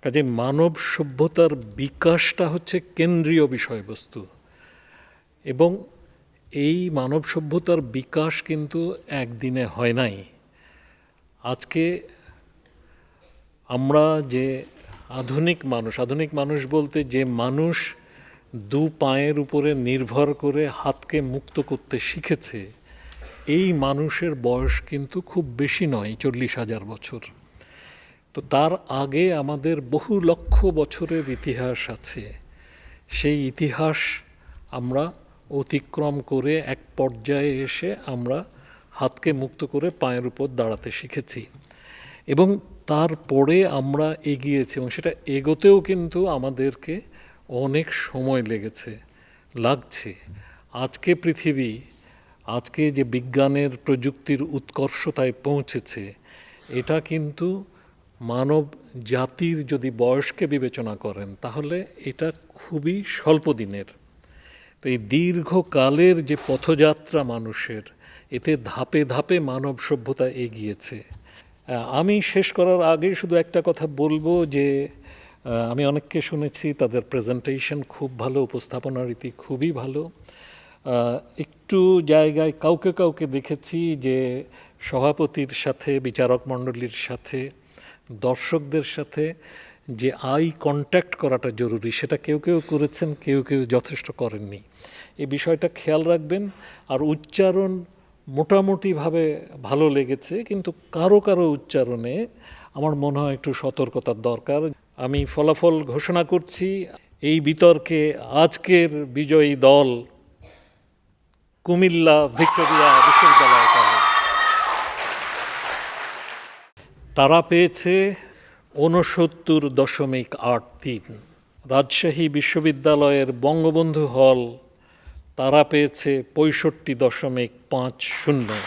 কাজে মানব সভ্যতার বিকাশটা হচ্ছে কেন্দ্রীয় বিষয়বস্তু। এবং এই মানব সভ্যতার বিকাশ কিন্তু একদিনে হয় নাই। আজকে আমরা যে আধুনিক মানুষ বলতে যে মানুষ দু পায়ের উপরে নির্ভর করে হাতকে মুক্ত করতে শিখেছে, এই মানুষের বয়স কিন্তু খুব বেশি নয়, 40,000 বছর। তো তার আগে আমাদের বহু লক্ষ বছরের ইতিহাস আছে। সেই ইতিহাস আমরা অতিক্রম করে এক পর্যায়ে এসে আমরা হাতকে মুক্ত করে পায়ের উপর দাঁড়াতে শিখেছি এবং তারপরে আমরা এগিয়েছি এবং সেটা এগোতেও কিন্তু আমাদেরকে অনেক সময় লাগছে। আজকে পৃথিবী, আজকে যে বিজ্ঞানের প্রযুক্তির উৎকর্ষতায় পৌঁছেছে, এটা কিন্তু মানব জাতির যদি বয়সকে বিবেচনা করেন তাহলে এটা খুবই স্বল্প দিনের। তো এই দীর্ঘকালের যে পথযাত্রা মানুষের, এতে ধাপে ধাপে মানব সভ্যতা এগিয়েছে। আমি শেষ করার আগে শুধু একটা কথা বলবো যে আমি অনেককে শুনেছি তাদের প্রেজেন্টেশন খুব ভালো, উপস্থাপনা রীতি খুবই ভালো। একটু জায়গায় কাউকে কাউকে দেখেছি যে সভাপতির সাথে, বিচারক মণ্ডলীর সাথে, দর্শকদের সাথে যে আই কন্ট্যাক্ট করাটা জরুরি সেটা কেউ কেউ করেছেন, কেউ কেউ যথেষ্ট করেননি। এই বিষয়টা খেয়াল রাখবেন। আর উচ্চারণ মোটামুটিভাবে ভালো লেগেছে, কিন্তু কারো কারো উচ্চারণে আমার মনে হয় একটু সতর্কতার দরকার। আমি ফলাফল ঘোষণা করছি। এই বিতর্কে আজকের বিজয়ী দল কুমিল্লা ভিক্টোরিয়া বিশ্ববিদ্যালয় কলেজ। তারা পেয়েছে 69.83। রাজশাহী বিশ্ববিদ্যালয়ের বঙ্গবন্ধু হল, তারা পেয়েছে 65.50।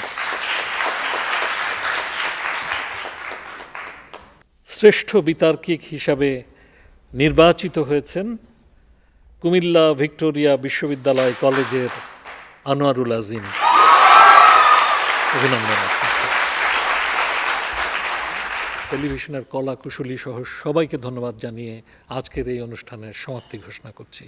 শ্রেষ্ঠ বিতার্কিক হিসাবে নির্বাচিত হয়েছেন কুমিল্লা ভিক্টোরিয়া বিশ্ববিদ্যালয় কলেজের আনোয়ারুল আজিম। অভিনন্দন। টেলিভিশনের কলা কুশলী সহ সবাইকে ধন্যবাদ জানিয়ে আজকের এই অনুষ্ঠানের সমাপ্তি ঘোষণা করছি।